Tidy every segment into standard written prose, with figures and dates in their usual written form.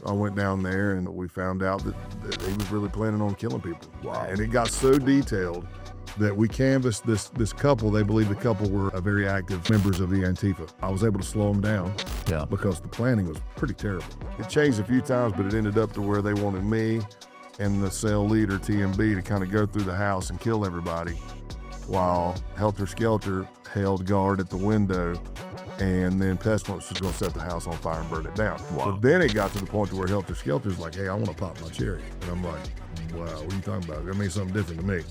I went down there and we found out that he was really planning on killing people. Wow. And it got so detailed that we canvassed this couple. They believed the couple were very active members of the Antifa. I was able to slow them down because the planning was pretty terrible. It changed a few times, but it ended up to where they wanted me and the cell leader, TMB, to kind of go through the house and kill everybody while Helter Skelter held guard at the window, and then Pestilence was going to set the house on fire and burn it down. Wow. But then it got to the point to where Helter Skelter's like, hey, I want to pop my cherry. And I'm like, wow, what are you talking about? That means something different to me.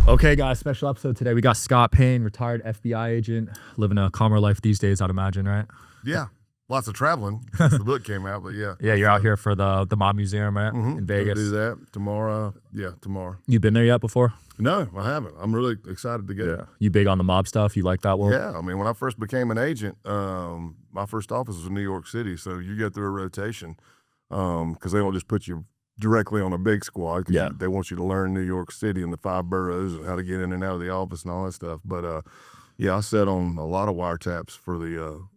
Okay, guys, special episode today. We got Scott Payne, retired FBI agent, living a calmer life these days, I'd imagine, right? Yeah, lots of traveling since the book came out, but yeah. Yeah, you're out here for the Mob Museum, right? In Vegas. We'll do that tomorrow. Yeah, tomorrow. You been there yet before? No, I haven't. I'm really excited to get it. You big on the mob stuff? You like that world? Yeah, I mean, when I first became an agent, my first office was in New York City, so you go through a rotation because they don't just put you directly on a big squad. They want you to learn New York City and the 5 boroughs and how to get in and out of the office and all that stuff. But yeah, I sat on a lot of wiretaps for the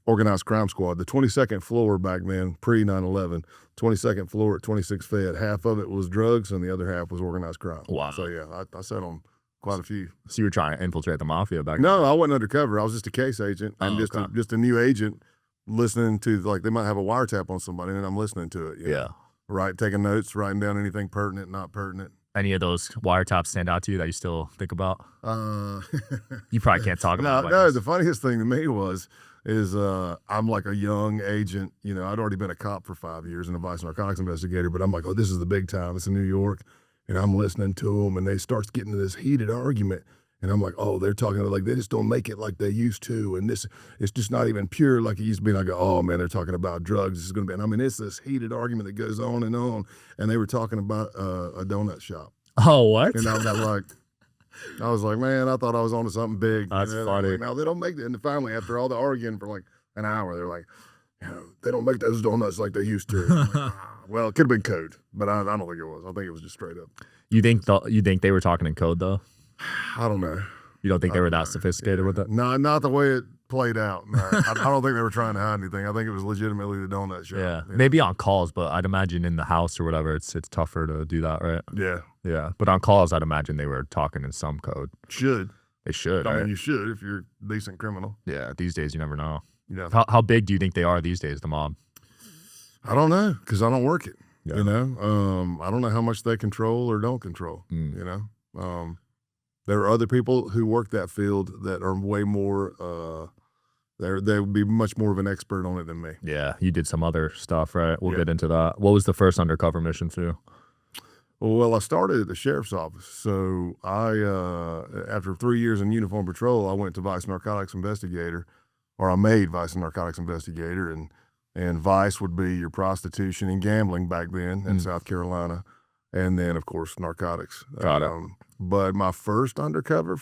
organized crime squad. The 22nd floor back then, pre 9/11, 22nd floor at 26 Fed. Half of it was drugs and the other half was organized crime. Wow. So yeah, I sat on quite a few. So you were trying to infiltrate the mafia back then? No, I wasn't undercover. I was just a case agent. I'm just a new agent listening to, like, they might have a wiretap on somebody and I'm listening to it. Yeah. Right, taking notes, writing down anything pertinent, not pertinent. Any of those wiretaps stand out to you that you still think about? You probably can't talk about it. No, the funniest thing to me is I'm like a young agent. You know, I'd already been a cop for 5 years and a vice narcotics investigator, but I'm like, oh, this is the big time. It's in New York. And I'm listening to them and they start getting to this heated argument. And I'm like, oh, they're talking like they just don't make it like they used to. And this, it's just not even pure like it used to be. And I go, oh, man, they're talking about drugs. This is going to be, and I mean, it's this heated argument that goes on. And they were talking about a donut shop. Oh, what? And I was like, man, I thought I was onto something big. That's funny. Like, no, they don't make it. And finally, after all the arguing for like an hour, they're like, you know, they don't make those donuts like they used to. Like, well, it could have been code, but I don't think it was. I think it was just straight up. You think they were talking in code, though? I don't know. You don't think they were that sophisticated with it? No, not the way it played out. No, I don't think they were trying to hide anything. I think it was legitimately the donut shop. Yeah, maybe on calls, but I'd imagine in the house or whatever, it's tougher to do that, right? Yeah. Yeah, but on calls, I'd imagine they were talking in some code. They should. I mean, you should if you're a decent criminal. Yeah, these days you never know. Yeah. How big do you think they are these days, the mob? I don't know, because I don't work it. Yeah. You know, I don't know how much they control or don't control. You know, there are other people who work that field that are way more. They would be much more of an expert on it than me. Yeah, you did some other stuff, right? We'll get into that. What was the first undercover mission for you? Well, I started at the sheriff's office. So after 3 years in uniform patrol, I went to vice narcotics investigator, or I made vice narcotics investigator, and vice would be your prostitution and gambling back then in South Carolina, and then of course narcotics. Got it. But my first undercover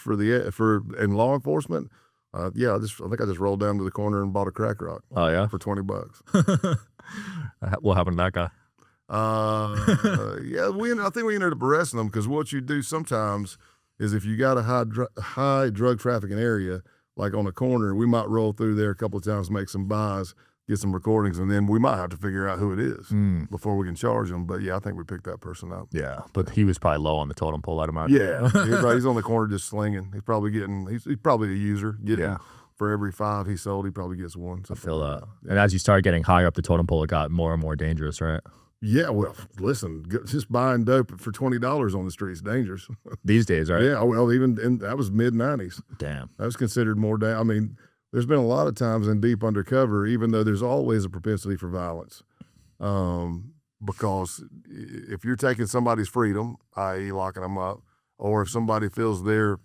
in law enforcement, I think I just rolled down to the corner and bought a crack rock. Oh yeah, for $20. What happened to that guy? I think we ended up arresting them because what you do sometimes is if you got a high drug trafficking area, like on a corner, we might roll through there a couple of times, make some buys, get some recordings, and then we might have to figure out who it is before we can charge them. But yeah, I think we picked that person up. Yeah, but he was probably low on the totem pole, I'd imagine. Yeah, he's on the corner just slinging. He's probably a user. For every 5 he sold, he probably gets 1. I feel that. And as you started getting higher up the totem pole, it got more and more dangerous, right? Yeah, well, listen, just buying dope for $20 on the street is dangerous. These days, right? Yeah, well, that was mid-90s. Damn. That was considered more I mean, there's been a lot of times in deep undercover, even though there's always a propensity for violence, because if you're taking somebody's freedom, i.e. locking them up, or if somebody feels their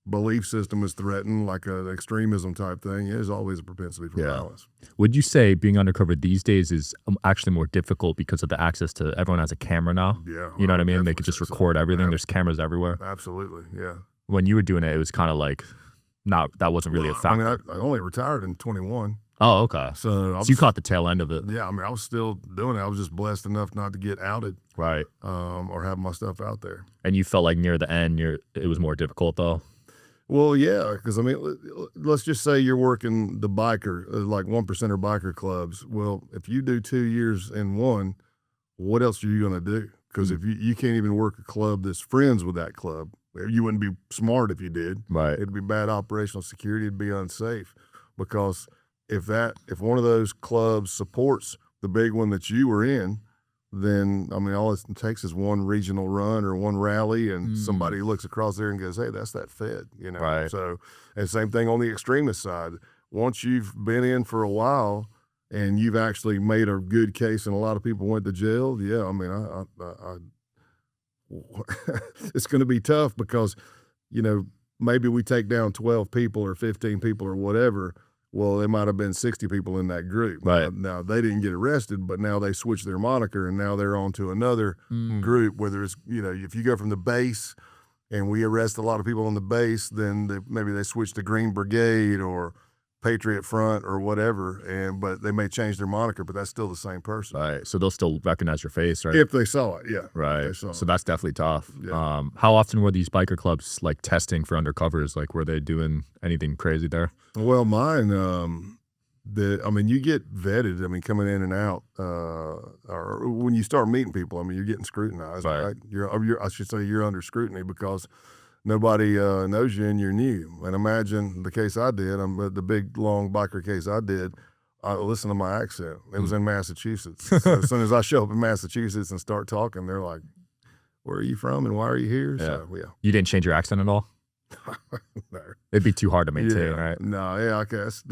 belief system is threatened, like an extremism type thing, there's always a propensity for violence. Would you say being undercover these days is actually more difficult because of the access to everyone has a camera now? Yeah. You know what I mean? They could just record everything. There's cameras everywhere. Absolutely, yeah. When you were doing it, it was kind of like, that wasn't really a factor. I mean, I only retired in 21. Oh, okay. So you caught the tail end of it. Yeah, I mean, I was still doing it. I was just blessed enough not to get outed. Right. Or have my stuff out there. And you felt like near the end, it was more difficult, though? Well, yeah, because I mean, let's just say you're working the biker, like 1%er biker clubs. Well, if you do 2 years in one, what else are you going to do? Because if you can't even work a club that's friends with that club, you wouldn't be smart if you did. Right. It'd be bad operational security. It'd be unsafe. Because if one of those clubs supports the big one that you were in, then I mean, all it takes is one regional run or one rally, and somebody looks across there and goes, "Hey, that's that Fed," you know. Right. So, and same thing on the extremist side. Once you've been in for a while and you've actually made a good case, and a lot of people went to jail. Yeah, I mean, it's going to be tough because, you know, maybe we take down 12 people or 15 people or whatever. Well, there might have been 60 people in that group. Right. Now, they didn't get arrested, but now they switched their moniker, and now they're on to another group, whether it's, you know, if you go from the base and we arrest a lot of people on the base, then maybe they switch to Green Brigade or Patriot Front or whatever, but they may change their moniker, but that's still the same person. Right. So they'll still recognize your face, right? If they saw it, yeah. Right. So that's definitely tough. Yeah. How often were these biker clubs like testing for undercovers? Like, were they doing anything crazy there? Well, mine, I mean, you get vetted. I mean, coming in and out, or when you start meeting people, I mean, you're getting scrutinized. Right? I should say you're under scrutiny because nobody knows you and you're new. And imagine the case I did, the big, long biker case I did, listen to my accent. It was in Massachusetts. So as soon as I show up in Massachusetts and start talking, they're like, "Where are you from and why are you here?" Yeah. So, yeah. You didn't change your accent at all? No. It'd be too hard to maintain, right? No, yeah, I guess.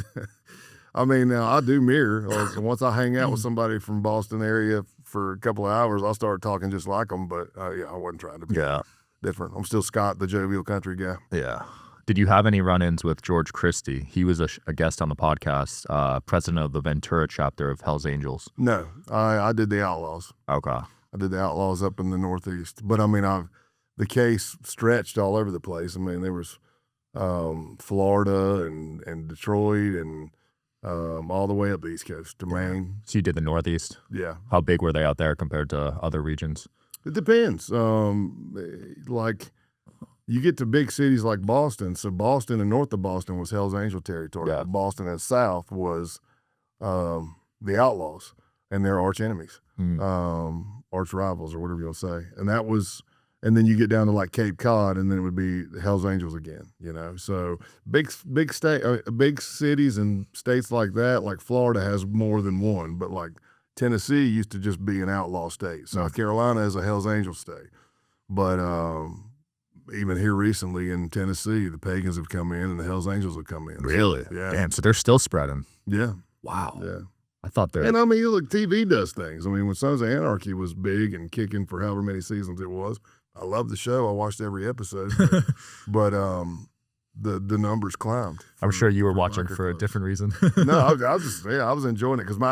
I mean, now I do mirror. Once I hang out with somebody from Boston area for a couple of hours, I'll start talking just like them. But yeah, I wasn't trying to be different. I'm still Scott, the jovial country guy. Yeah. Did you have any run-ins with George Christie? He was a guest on the podcast, president of the Ventura chapter of Hell's Angels. No, I did the Outlaws. Okay. I did the Outlaws up in the Northeast. But I mean, the case stretched all over the place. I mean, there was Florida and Detroit and all the way up the East Coast to Maine. So you did the Northeast? Yeah. How big were they out there compared to other regions? It depends. Like you get to big cities like Boston. So Boston and north of Boston was Hell's Angel territory. Yeah. Boston and south was the Outlaws and their arch enemies, arch rivals or whatever you'll say. And that was, and then you get down to like Cape Cod, and then it would be Hell's Angels again. You know, so big cities and states like that, like Florida has more than one, but like Tennessee used to just be an outlaw state. South Carolina is a Hell's Angel state. But even here recently in Tennessee, the pagans have come in and the Hell's Angels have come in. Really? So, yeah. Damn, so they're still spreading. Yeah. Wow. Yeah. I thought they're... And I mean, look, TV does things. I mean, when Sons of Anarchy was big and kicking for however many seasons it was, I loved the show. I watched every episode. But the numbers climbed. I'm sure you were watching for a different reason. No, I was enjoying it because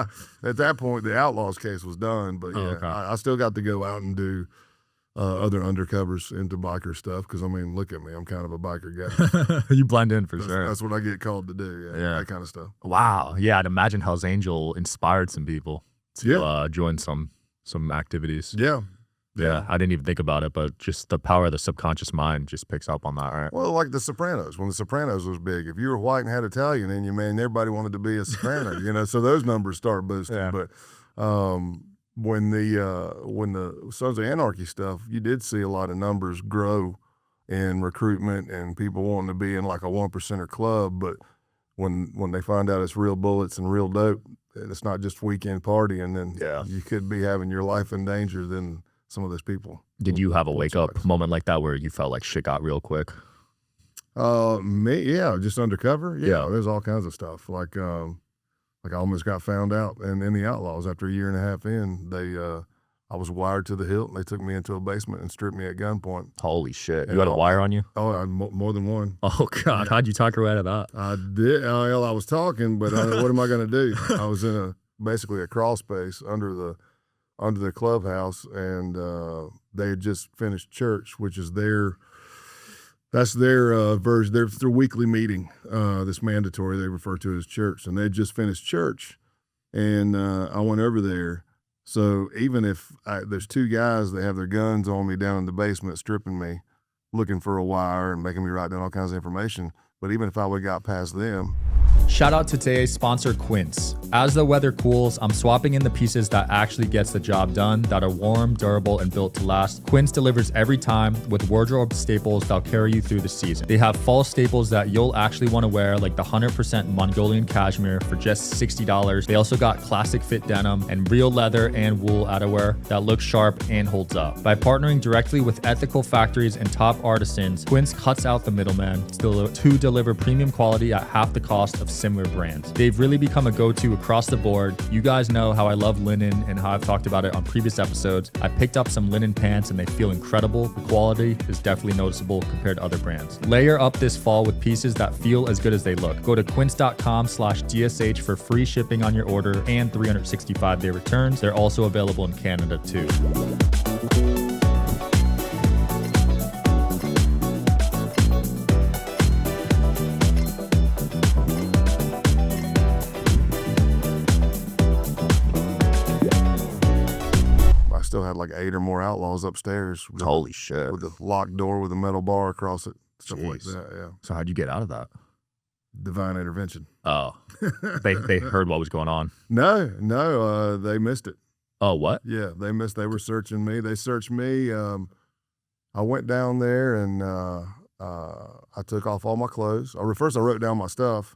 at that point the Outlaws case was done. But yeah, okay. I still got to go out and do other undercovers into biker stuff because I mean, look at me, I'm kind of a biker guy. You blend in for sure. That's what I get called to do. Yeah, that kind of stuff. Wow. Yeah, I'd imagine Hell's Angel inspired some people to join some activities. Yeah. Yeah, I didn't even think about it, but just the power of the subconscious mind just picks up on that, right? Well, like The Sopranos, when The Sopranos was big, if you were white and had Italian in you, man, everybody wanted to be a Soprano, you know. So those numbers start boosting. Yeah. But when the Sons of Anarchy stuff, you did see a lot of numbers grow in recruitment and people wanting to be in like a 1%er club. But when they find out it's real bullets and real dope, and it's not just weekend partying, then you could be having your life in danger. Then some of those people. Did you have a wake up moment like that where you felt like shit got real quick? Just undercover. Yeah, there's all kinds of stuff. Like I almost got found out, and in the Outlaws after a year and a half in, I was wired to the hilt, and they took me into a basement and stripped me at gunpoint. Holy shit! You had a wire on you? Oh, I had more than one. Oh God, how'd you talk her out of that? I did. I was talking, but what am I going to do? I was in basically a crawl space under the clubhouse, and they had just finished church, which is that's their version. Their weekly meeting, this mandatory they refer to as church, and they just finished church, and I went over there. So even if there's two guys that have their guns on me down in the basement stripping me, looking for a wire and making me write down all kinds of information. But even if I would have got past them. Shout out to today's sponsor, Quince. As the weather cools, I'm swapping in the pieces that actually gets the job done, that are warm, durable, and built to last. Quince delivers every time with wardrobe staples that'll carry you through the season. They have fall staples that you'll actually want to wear, like the 100% Mongolian cashmere for just $60. They also got classic fit denim and real leather and wool outerwear that looks sharp and holds up. By partnering directly with ethical factories and top artisans, Quince cuts out the middleman to deliver premium quality at half the cost of similar brands. They've really become a go-to across the board. You guys know how I love linen and how I've talked about it on previous episodes. I picked up some linen pants and they feel incredible. The quality is definitely noticeable compared to other brands. Layer up this fall with pieces that feel as good as they look. Go to quince.com/DSH for free shipping on your order and 365-day returns. They're also available in Canada too. Still had like 8 or more outlaws upstairs. Holy shit. With a locked door with a metal bar across it. Stuff Jeez. like that, yeah. So how'd you get out of that? Divine intervention. Oh, they heard what was going on. No, they missed it. Oh, what? Yeah, they were searching me. They searched me. I went down there and I took off all my clothes. First I wrote down my stuff.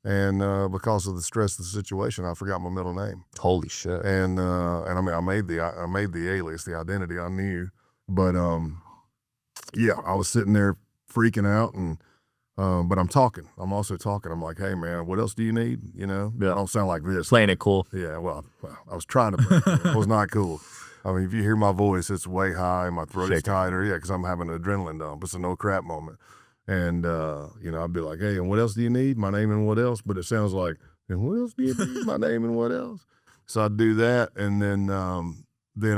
And because of the stress of the situation, I forgot my middle name. Holy shit! And I mean, I made the alias, the identity I knew, but yeah, I was sitting there freaking out, and but I'm also talking. I'm like, hey man, what else do you need? You know, I don't sound like this. Playing it cool. Yeah, well, I was trying to. Play it. It was not cool. I mean, if you hear my voice, it's way high, my throat's tighter. Yeah, because I'm having an adrenaline dump. It's a no crap moment. And, you know, I'd be like, hey, and what else do you need? My name and what else? But it sounds like, and what else do you need? My name and what else? So I'd do that. And then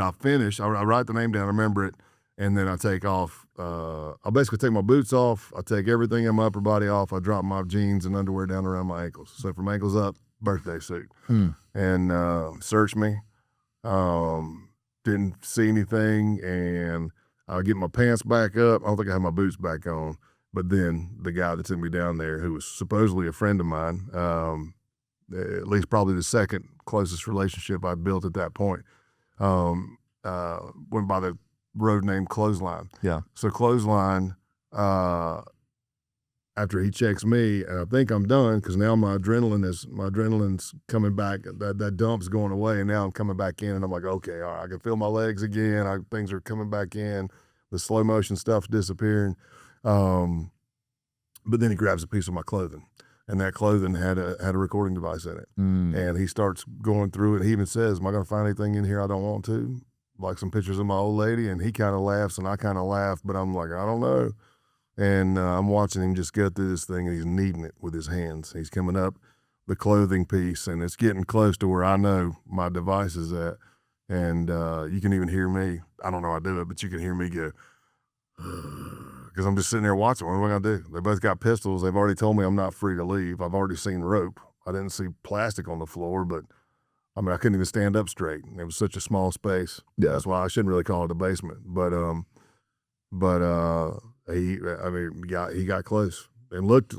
I finish. I write the name down, I remember it. And then I take off. I basically take my boots off. I take everything in my upper body off. I drop my jeans and underwear down around my ankles. So from ankles up, birthday suit. And search me. Didn't see anything. And I get my pants back up. I don't think I had my boots back on. But then the guy that took me down there, who was supposedly a friend of mine, at least probably the second closest relationship I'd built at that point, went by the road named Clothesline. Yeah. So Clothesline, after he checks me, and I think I'm done because now my adrenaline's coming back. That dump's going away, and now I'm coming back in, and I'm like, okay, all right, I can feel my legs again. Things are coming back in. The slow motion stuff's disappearing. But then he grabs a piece of my clothing, and that clothing had a recording device in it. And he starts going through it. He even says, am I going to find anything in here I don't want to? Like some pictures of my old lady. And he kind of laughs and I kind of laugh, but I'm like, I don't know. And I'm watching him just go through this thing, and he's kneading it with his hands. He's coming up the clothing piece, and it's getting close to where I know my device is at. And you can even hear me. I don't know how I do it, but you can hear me go, because I'm just sitting there watching. What am I going to do? They both got pistols. They've already told me I'm not free to leave. I've already seen rope. I didn't see plastic on the floor, but I mean, I couldn't even stand up straight. It was such a small space. Yeah. That's why I shouldn't really call it a basement. But he got close and looked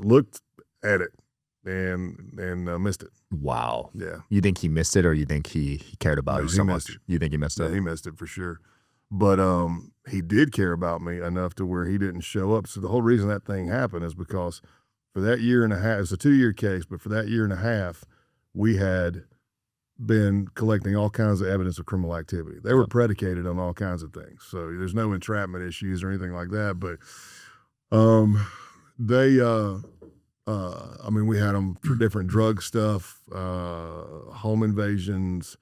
at it and missed it. Wow. Yeah. You think he missed it, or you think he cared about you so much? You think he missed it? Yeah, he missed it for sure. But he did care about me enough to where he didn't show up. So the whole reason that thing happened is because for that year and a half, it's a 2-year case, but for that year and a half, we had been collecting all kinds of evidence of criminal activity. They were predicated on all kinds of things. So there's no entrapment issues or anything like that. But we had them for different drug stuff, home invasions,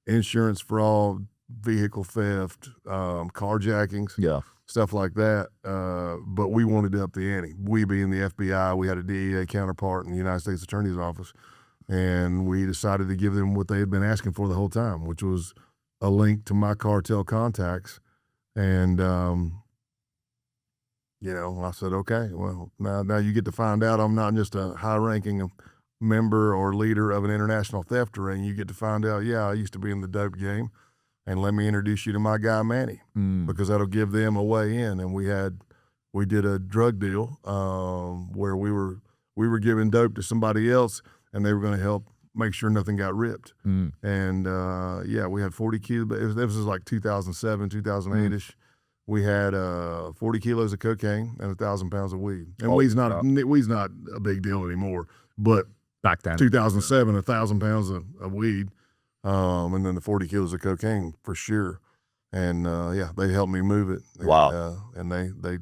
insurance fraud, vehicle theft, carjackings, stuff like that. But we wanted to up the ante. We being the FBI, we had a DEA counterpart in the United States Attorney's Office, and we decided to give them what they had been asking for the whole time, which was a link to my cartel contacts. And I said, okay, well, now you get to find out I'm not just a high-ranking member or leader of an international theft ring. You get to find out, I used to be in the dope game. And let me introduce you to my guy, Manny, because that'll give them a way in. And we had we did a drug deal where we were giving dope to somebody else, and they were going to help make sure nothing got ripped. And yeah, we had 40 kilos. This was like 2007, 2008ish. We had 40 kilos of cocaine and 1,000 pounds of weed. And weed's not a big deal anymore, but back then, 2007, 1,000 pounds of weed, and then the 40 kilos of cocaine for sure. And yeah, they helped me move it. Wow. And they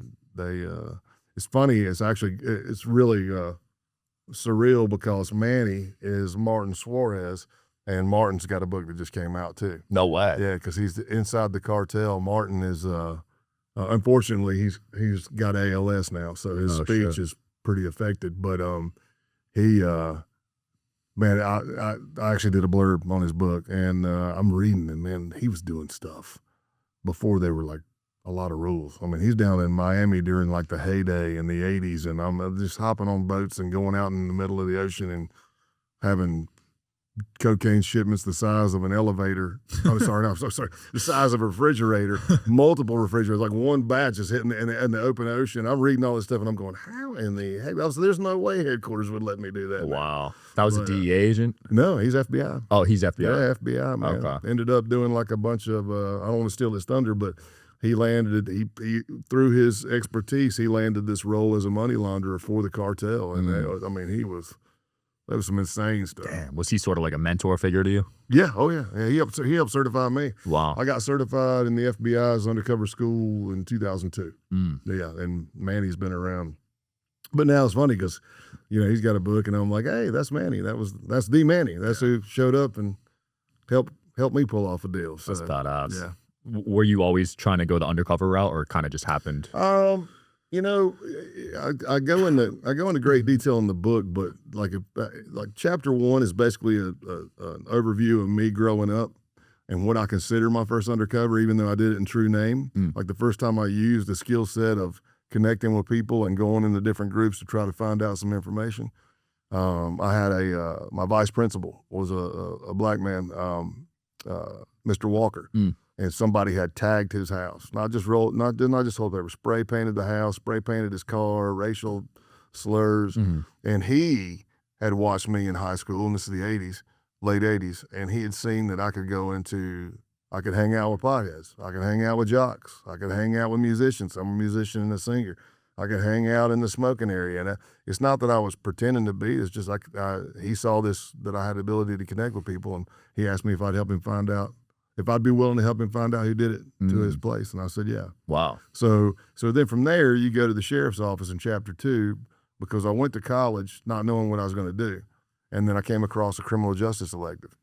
it's funny. It's really surreal because Manny is Martin Suarez, and Martin's got a book that just came out too. No way. Yeah, because he's inside the cartel. Martin is unfortunately he's got ALS now, so his speech is pretty affected. But he man, I actually did a blurb on his book, and I'm reading it. Man, he was doing stuff before there were like a lot of rules. I mean, he's down in Miami during like the heyday in the 80s, and I'm just hopping on boats and going out in the middle of the ocean and having cocaine shipments the size of an elevator. Oh, sorry, no, I'm so sorry. The size of a refrigerator, multiple refrigerators, like one batch is hitting in the open ocean. I'm reading all this stuff, and I'm going, how in the heck? There's no way headquarters would let me do that. Wow. That was a DEA agent? No, he's FBI. Oh, he's FBI. Yeah, FBI, man. Okay. Ended up doing like a bunch of, I don't want to steal his thunder, but he landed, he through his expertise, he landed this role as a money launderer for the cartel. And I mean, that was some insane stuff. Damn. Was he sort of like a mentor figure to you? Yeah. Oh, yeah. He helped certify me. Wow. I got certified in the FBI's undercover school in 2002. Yeah, and Manny's been around. But now it's funny because, you know, he's got a book, and I'm like, hey, that's Manny. That's the Manny. That's who showed up and helped me pull off a deal. So, that's badass. Yeah. Were you always trying to go the undercover route, or it kind of just happened? You know, I go into great detail in the book, but like chapter 1 is basically an overview of me growing up and what I consider my first undercover, even though I did it in true name. Like the first time I used the skill set of connecting with people and going into different groups to try to find out some information. I had my vice principal was a black man, Mr. Walker. And somebody had tagged his house. Not just whole paper, spray painted the house, spray painted his car, racial slurs. And he had watched me in high school, and this is the 80s, late 80s, and he had seen that I could hang out with potheads. I could hang out with jocks. I could hang out with musicians. I'm a musician and a singer. I could hang out in the smoking area. And it's not that I was pretending to be. It's just he saw that I had the ability to connect with people, and he asked me if I'd help him find out, if I'd be willing to help him find out who did it to his place. And I said, yeah. Wow. So then from there, you go to the sheriff's office in chapter 2, because I went to college not knowing what I was going to do. And then I came across a criminal justice elective.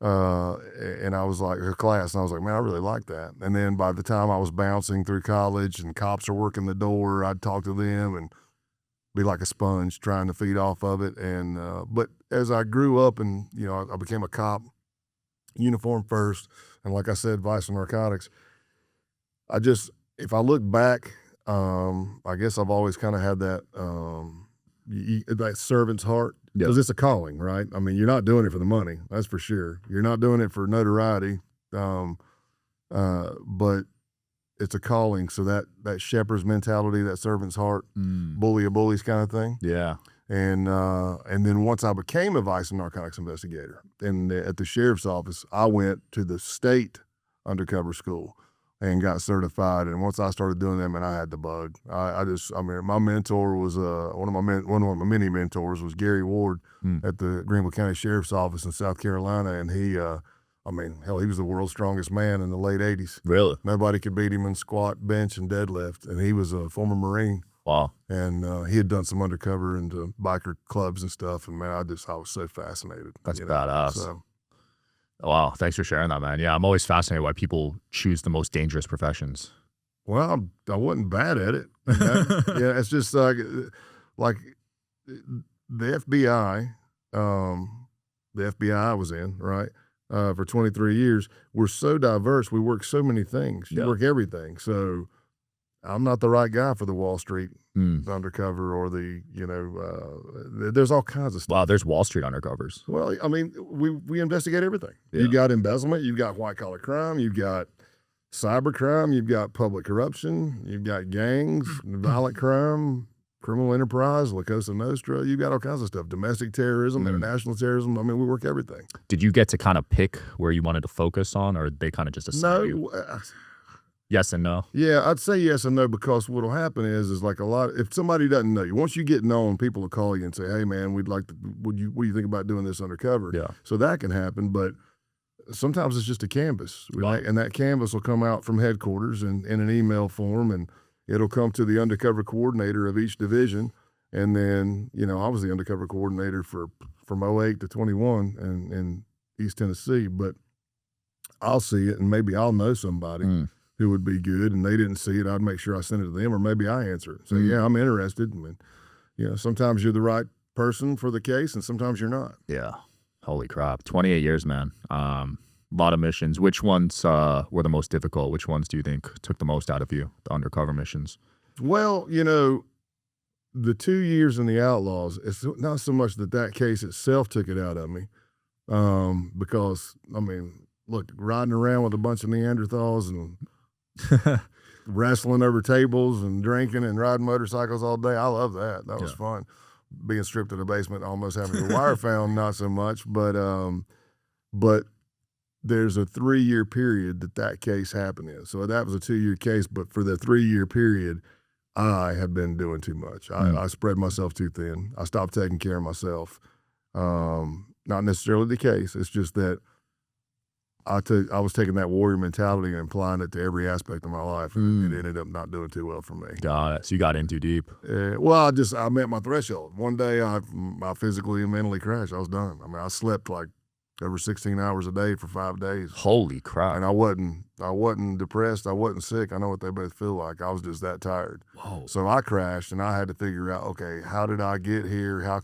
And I was like, a class, and I was like, man, I really like that. And then by the time I was bouncing through college and cops are working the door, I'd talk to them and be like a sponge trying to feed off of it. And, but as I grew up and, you know, I became a cop, uniform first, and like I said, vice and narcotics. If I look back, I guess I've always kind of had that servant's heart, because it's a calling, right? I mean, you're not doing it for the money, that's for sure. You're not doing it for notoriety, but it's a calling. So that shepherd's mentality, that servant's heart, bully a bullies kind of thing. Yeah. And then once I became a vice and narcotics investigator, and at the sheriff's office, I went to the state undercover school and got certified. And once I started doing that, man, I had the bug. I mean, my mentor was one of my many mentors was Gary Ward at the Greenville County Sheriff's Office in South Carolina, and he. I mean, hell, he was the world's strongest man in the late 80s. Really? Nobody could beat him in squat, bench, and deadlift. And he was a former Marine. Wow. And he had done some undercover into biker clubs and stuff. And man, I was so fascinated. That's badass. So. Wow. Thanks for sharing that, man. Yeah, I'm always fascinated why people choose the most dangerous professions. Well, I wasn't bad at it. Yeah, it's just like the FBI, I was in, right? For 23 years, we're so diverse. We work so many things. You work everything. So I'm not the right guy for the Wall Street undercover or there's all kinds of stuff. Wow, there's Wall Street undercovers. Well, I mean, we investigate everything. Yeah. You got embezzlement, you've got white collar crime, you've got cybercrime, you've got public corruption, you've got gangs, violent crime, criminal enterprise, La Cosa Nostra. You've got all kinds of stuff. Domestic terrorism, international terrorism. I mean, we work everything. Did you get to kind of pick where you wanted to focus on, or they kind of just assigned you? Yes and no? Yeah, I'd say yes and no, because what'll happen is like if somebody doesn't know you, once you get known, people will call you and say, hey man, we'd like to, what do you think about doing this undercover? Yeah. So that can happen, but sometimes it's just a canvas, right? And that canvas will come out from headquarters in an email form, and it'll come to the undercover coordinator of each division. And then, I was the undercover coordinator from 08 to 21 in East Tennessee, but I'll see it and maybe I'll know somebody who would be good, and they didn't see it. I'd make sure I sent it to them, or maybe I answer it. So yeah, I'm interested. I mean, sometimes you're the right person for the case, and sometimes you're not. Yeah. Holy crap. 28 years, man. A lot of missions. Which ones were the most difficult? Which ones do you think took the most out of you, the undercover missions? Well, the 2 years in the Outlaws, it's not so much that case itself took it out of me, because, I mean, look, riding around with a bunch of Neanderthals and wrestling over tables and drinking and riding motorcycles all day. I love that. That was fun. Being stripped in the basement, almost having your wire found, not so much. But there's a 3-year period that case happened in. So that was a 2-year case, but for the 3-year period, I had been doing too much. I spread myself too thin. I stopped taking care of myself. Not necessarily the case. It's just that I was taking that warrior mentality and applying it to every aspect of my life. And it ended up not doing too well for me. Got it. So you got in too deep. Well, I met my threshold. One day I physically and mentally crashed. I was done. I mean, I slept like over 16 hours a day for 5 days. Holy crap. And I wasn't depressed. I wasn't sick. I know what they both feel like. I was just that tired. Whoa. So I crashed, and I had to figure out, okay, how did I get here? How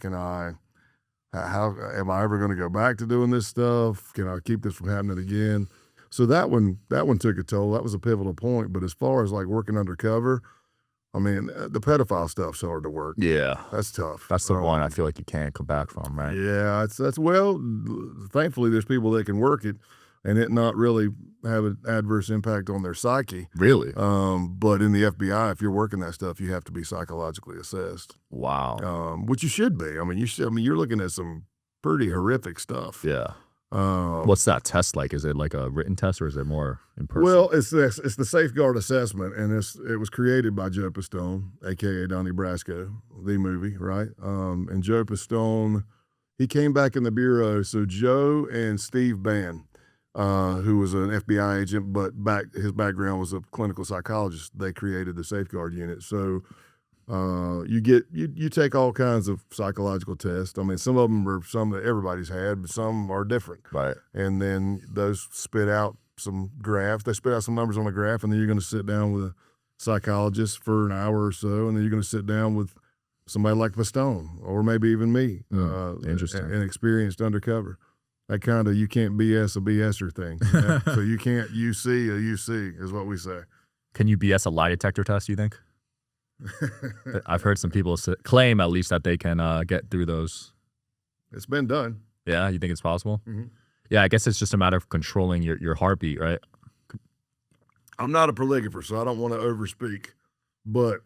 am I ever going to go back to doing this stuff? Can I keep this from happening again? So that one took a toll. That was a pivotal point. But as far as like working undercover, I mean, the pedophile stuff's hard to work. Yeah. That's tough. That's the one I feel like you can't come back from, right? Yeah, well, thankfully there's people that can work it and it not really have an adverse impact on their psyche. Really? But in the FBI, if you're working that stuff, you have to be psychologically assessed. Wow. Which you should be. I mean, you're looking at some pretty horrific stuff. Yeah. What's that test like? Is it like a written test, or is it more in person? Well, it's the safeguard assessment, and it was created by Joe Pistone, aka Donnie Brasco, the movie, right? And Joe Pistone, he came back in the bureau. So Joe and Steve Bann, who was an FBI agent, but his background was a clinical psychologist. They created the safeguard unit. So you take all kinds of psychological tests. I mean, some of them are some that everybody's had, but some are different. Right. And then those spit out some graphs. They spit out some numbers on a graph, and then you're going to sit down with a psychologist for an hour or so, and then you're going to sit down with somebody like Pistone, or maybe even me. Interesting. An experienced undercover. That kind of you can't BS a BSer thing. So you can't UC a UC is what we say. Can you BS a lie detector test, you think? I've heard some people claim at least that they can get through those. It's been done. Yeah, you think it's possible? Mm-hmm. Yeah, I guess it's just a matter of controlling your heartbeat, right? I'm not a polygrapher, so I don't want to overspeak. But,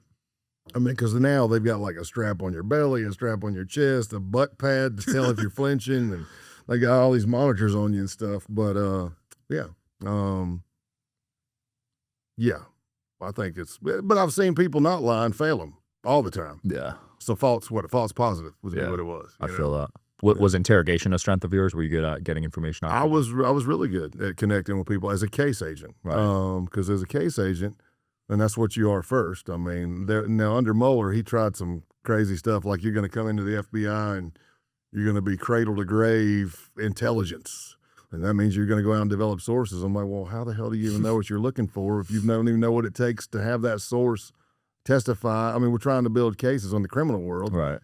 I mean, because now they've got like a strap on your belly, a strap on your chest, a butt pad to tell if you're flinching, and they got all these monitors on you and stuff. But, yeah. Yeah. I think but I've seen people not lie and fail them all the time. Yeah. So false positive was what it was. I feel that. Was interrogation a strength of yours? Were you good at getting information out? I was really good at connecting with people as a case agent. Right. Because as a case agent, and that's what you are first. I mean, now under Mueller, he tried some crazy stuff like you're going to come into the FBI and you're going to be cradle to grave intelligence. And that means you're going to go out and develop sources. I'm like, well, how the hell do you even know what you're looking for if you don't even know what it takes to have that source testify? I mean, we're trying to build cases on the criminal world. Right.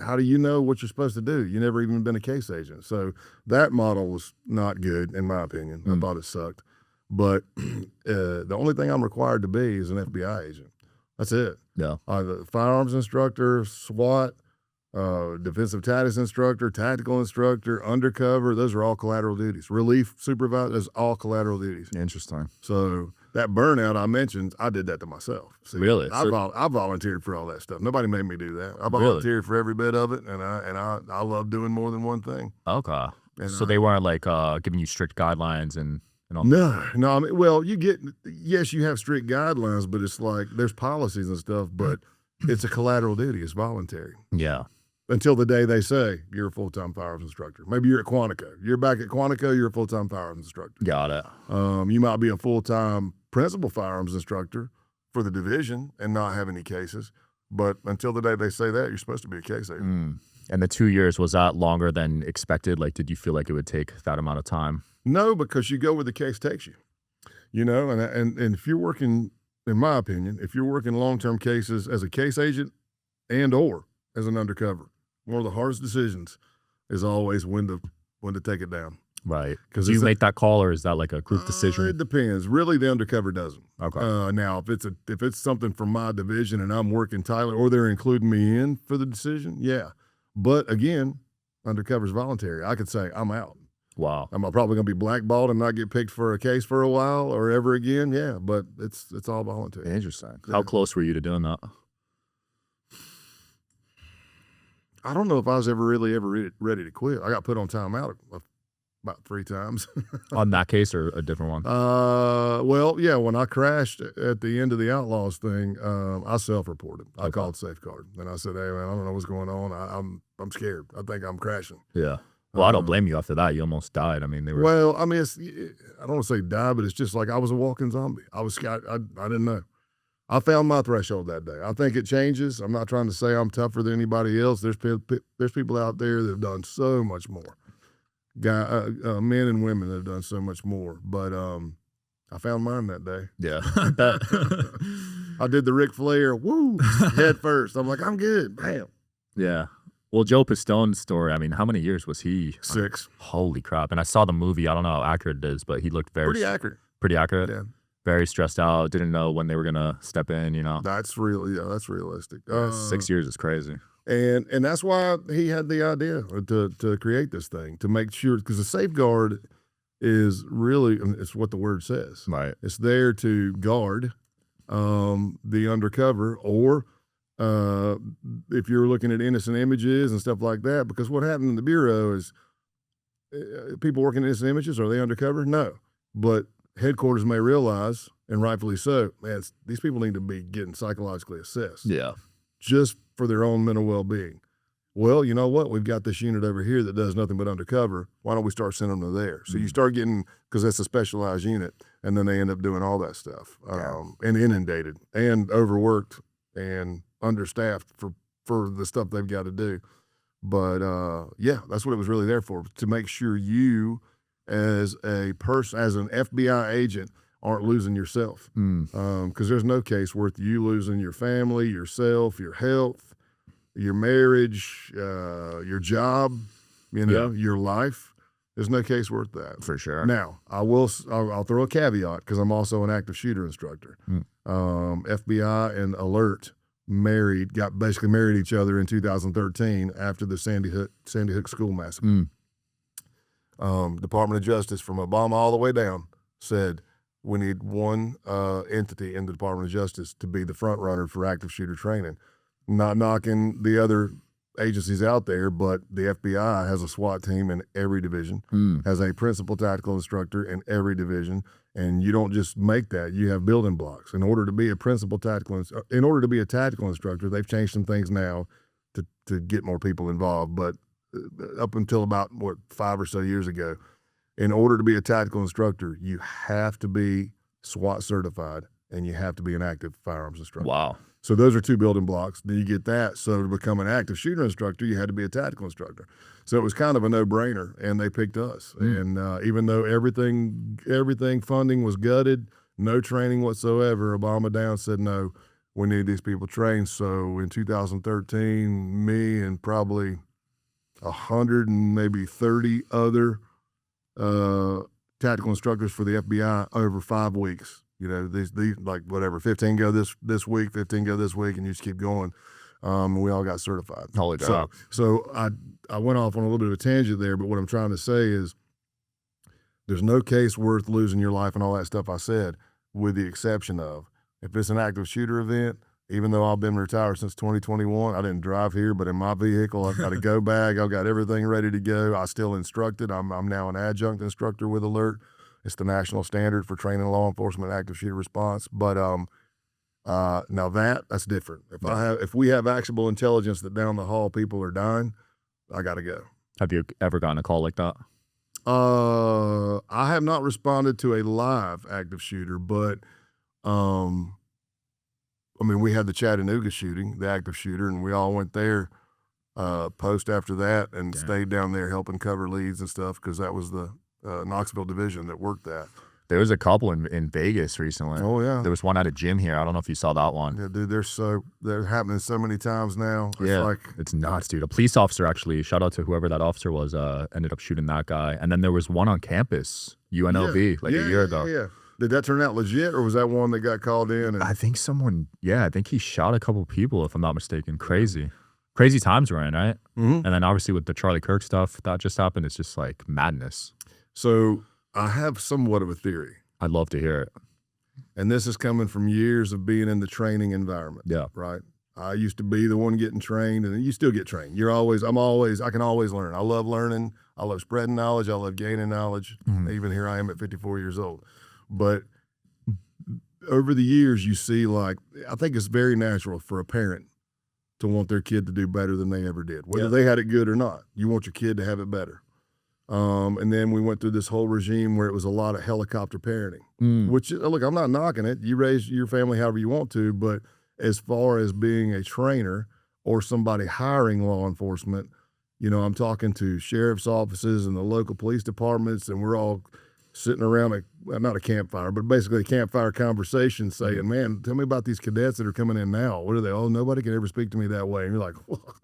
How do you know what you're supposed to do? You never even been a case agent. So that model was not good, in my opinion. I thought it sucked. But the only thing I'm required to be is an FBI agent. That's it. Yeah. The firearms instructor, SWAT, defensive tactics instructor, tactical instructor, undercover. Those are all collateral duties. Relief supervisor, those all collateral duties. Interesting. So that burnout I mentioned, I did that to myself. See, Really? I volunteered for all that stuff. Nobody made me do that. I volunteered for every bit of it, and I love doing more than one thing. Okay. And So they weren't like giving you strict guidelines and all. No. I mean, well, yes, you have strict guidelines, but it's like there's policies and stuff, but it's a collateral duty. It's voluntary. Yeah. Until the day they say you're a full-time firearms instructor. Maybe you're at Quantico. You're back at Quantico, you're a full-time firearms instructor. Got it. You might be a full-time principal firearms instructor for the division and not have any cases. But until the day they say that, you're supposed to be a case agent. And the 2 years, was that longer than expected? Like, did you feel like it would take that amount of time? No, because you go where the case takes you. You know, and if you're working, in my opinion, if you're working long-term cases as a case agent and or as an undercover, one of the hardest decisions is always when to take it down. Right. Because you make that call, or is that like a group decision? It depends. Really, the undercover doesn't. Okay. Now, if it's something from my division and I'm working tightly, or they're including me in for the decision, yeah. But again, undercover's voluntary. I could say I'm out. Wow. Am I probably going to be blackballed and not get picked for a case for a while or ever again? Yeah, but it's all voluntary. Interesting. How close were you to doing that? I don't know if I was ever ready to quit. I got put on timeout about 3 times. On that case or a different one? Well, yeah, when I crashed at the end of the Outlaws thing, I self-reported. I called Safeguard, and I said, "Hey, man, I don't know what's going on. I'm scared. I think I'm crashing." Yeah. Well, I don't blame you after that. You almost died. I mean, they were. Well, I mean, I don't want to say die, but it's just like I was a walking zombie. I was scared. I didn't know. I found my threshold that day. I think it changes. I'm not trying to say I'm tougher than anybody else. There's people out there that have done so much more. Men and women that have done so much more. But I found mine that day. Yeah, I bet. I did the Ric Flair, woo, head first. I'm like, I'm good. Bam. Yeah. Well, Joe Pistone's story, I mean, how many years was he? 6. Holy crap. And I saw the movie. I don't know how accurate it is, but he looked pretty accurate. Pretty accurate? Yeah. Very stressed out. Didn't know when they were going to step in, you know? That's realistic. 6 years is crazy. And that's why he had the idea to create this thing, to make sure, because the safeguard is really, it's what the word says. Right. It's there to guard the undercover, or if you're looking at innocent images and stuff like that, because what happened in the Bureau is people working in innocent images, are they undercover? No. But headquarters may realize, and rightfully so, man, these people need to be getting psychologically assessed. Yeah. Just for their own mental well-being. Well, you know what? We've got this unit over here that does nothing but undercover. Why don't we start sending them to there? So you start getting, because that's a specialized unit, and then they end up doing all that stuff, and inundated and overworked and understaffed for the stuff they've got to do. But yeah, that's what it was really there for, to make sure you, as a person, as an FBI agent, aren't losing yourself. Because there's no case worth you losing your family, yourself, your health, your marriage, your job, your life. There's no case worth that. For sure. Now, I'll throw a caveat, because I'm also an active shooter instructor. FBI and Alert basically married each other in 2013 after the Sandy Hook school massacre. Department of Justice, from Obama all the way down, said we need one entity in the Department of Justice to be the front runner for active shooter training. Not knocking the other agencies out there, but the FBI has a SWAT team in every division, has a principal tactical instructor in every division, and you don't just make that. You have building blocks. In order to be a tactical instructor, they've changed some things now to get more people involved, but up until about 5 or so years ago, in order to be a tactical instructor, you have to be SWAT certified and you have to be an active firearms instructor. Wow. So those are 2 building blocks. Then you get that. So to become an active shooter instructor, you had to be a tactical instructor. So it was kind of a no-brainer, and they picked us. And even though everything funding was gutted, no training whatsoever, Obama down said, no, we need these people trained. So in 2013, me and probably 100 and maybe 30 other tactical instructors for the FBI over 5 weeks. These like whatever, 15 go this week, 15 go this week, and you just keep going. And we all got certified. Holy cow. So I went off on a little bit of a tangent there, but what I'm trying to say is there's no case worth losing your life and all that stuff I said, with the exception of if it's an active shooter event. Even though I've been retired since 2021, I didn't drive here, but in my vehicle, I've got a go bag. I've got everything ready to go. I still instructed. I'm now an adjunct instructor with Alert. It's the national standard for training law enforcement active shooter response. But now that's different. If we have actionable intelligence that down the hall people are dying, I got to go. Have you ever gotten a call like that? I have not responded to a live active shooter, but I mean, we had the Chattanooga shooting, the active shooter, and we all went there post after that and stayed down there helping cover leads and stuff because that was the Knoxville division that worked that. There was a couple in Vegas recently. Oh, yeah. There was one at a gym here. I don't know if you saw that one. Yeah, dude, they're happening so many times now. It's nuts, dude. A police officer actually, shout out to whoever that officer was, ended up shooting that guy. And then there was one on campus, UNLV, a year ago. Yeah. Did that turn out legit, or was that one that got called in? And... I think I think he shot a couple people, if I'm not mistaken. Crazy times we're in, right? Mm-hmm. And then obviously with the Charlie Kirk stuff that just happened, it's just like madness. So I have somewhat of a theory. I'd love to hear it. And this is coming from years of being in the training environment. Yeah. Right? I used to be the one getting trained, and you still get trained. I can always learn. I love learning. I love spreading knowledge. I love gaining knowledge. Mm-hmm. Even here I am at 54 years old. But over the years, you see, like, I think it's very natural for a parent to want their kid to do better than they ever did, whether they had it good or not. You want your kid to have it better. And then we went through this whole regime where it was a lot of helicopter parenting, which, look, I'm not knocking it. You raise your family however you want to, but as far as being a trainer or somebody hiring law enforcement, I'm talking to sheriff's offices and the local police departments, and we're all sitting around not a campfire, but basically a campfire conversation saying, man, tell me about these cadets that are coming in now. What are they? Oh, nobody can ever speak to me that way. And you're like, well,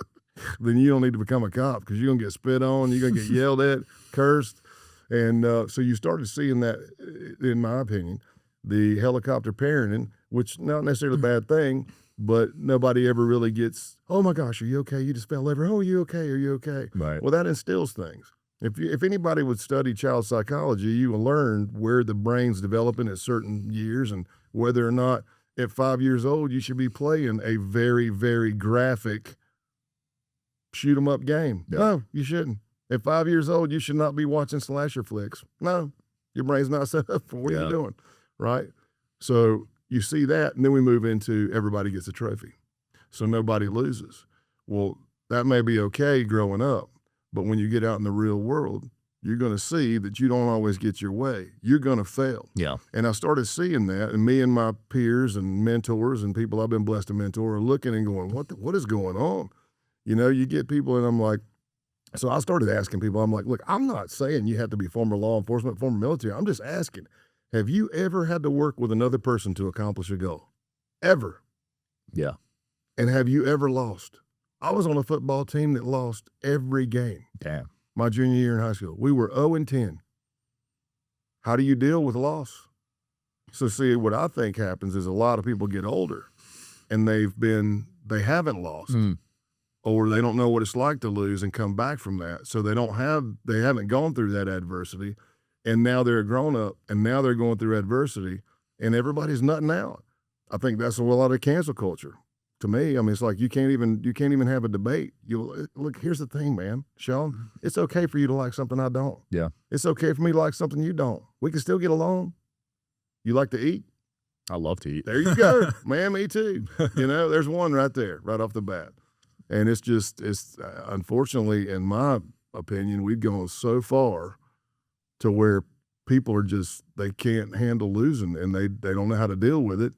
then you don't need to become a cop because you're going to get spit on, you're going to get yelled at, cursed. And so you started seeing that, in my opinion, the helicopter parenting, which not necessarily a bad thing, but nobody ever really gets, oh my gosh, are you okay? You just fell over. Oh, are you okay? Are you okay? Right. Well, that instills things. If anybody would study child psychology, you will learn where the brain's developing at certain years and whether or not at 5 years old you should be playing a very, very graphic shoot 'em up game. Yeah. No, you shouldn't. At 5 years old, you should not be watching slasher flicks. No, your brain's not set up for what you're doing, right? So you see that, and then we move into everybody gets a trophy. So nobody loses. Well, that may be okay growing up. But when you get out in the real world, you're going to see that you don't always get your way. You're going to fail. Yeah. And I started seeing that, and me and my peers and mentors and people I've been blessed to mentor are looking and going, what is going on? You get people, and I'm like, so I started asking people, I'm like, look, I'm not saying you have to be former law enforcement, former military. I'm just asking, have you ever had to work with another person to accomplish a goal? Ever? Yeah. And have you ever lost? I was on a football team that lost every game. Damn. My junior year in high school. We were 0-10. How do you deal with loss? So see, what I think happens is a lot of people get older and they haven't lost or they don't know what it's like to lose and come back from that. So they haven't gone through that adversity, and now they're a grown up and now they're going through adversity and everybody's nutting out. I think that's a lot of cancel culture. To me, I mean, it's like you can't even have a debate. Look, here's the thing, man, Sean. It's okay for you to like something I don't. Yeah. It's okay for me to like something you don't. We can still get along. You like to eat? I love to eat. There you go, man. Me too. There's one right there, right off the bat. And it's unfortunately, in my opinion, we've gone so far to where people are they can't handle losing, and they don't know how to deal with it.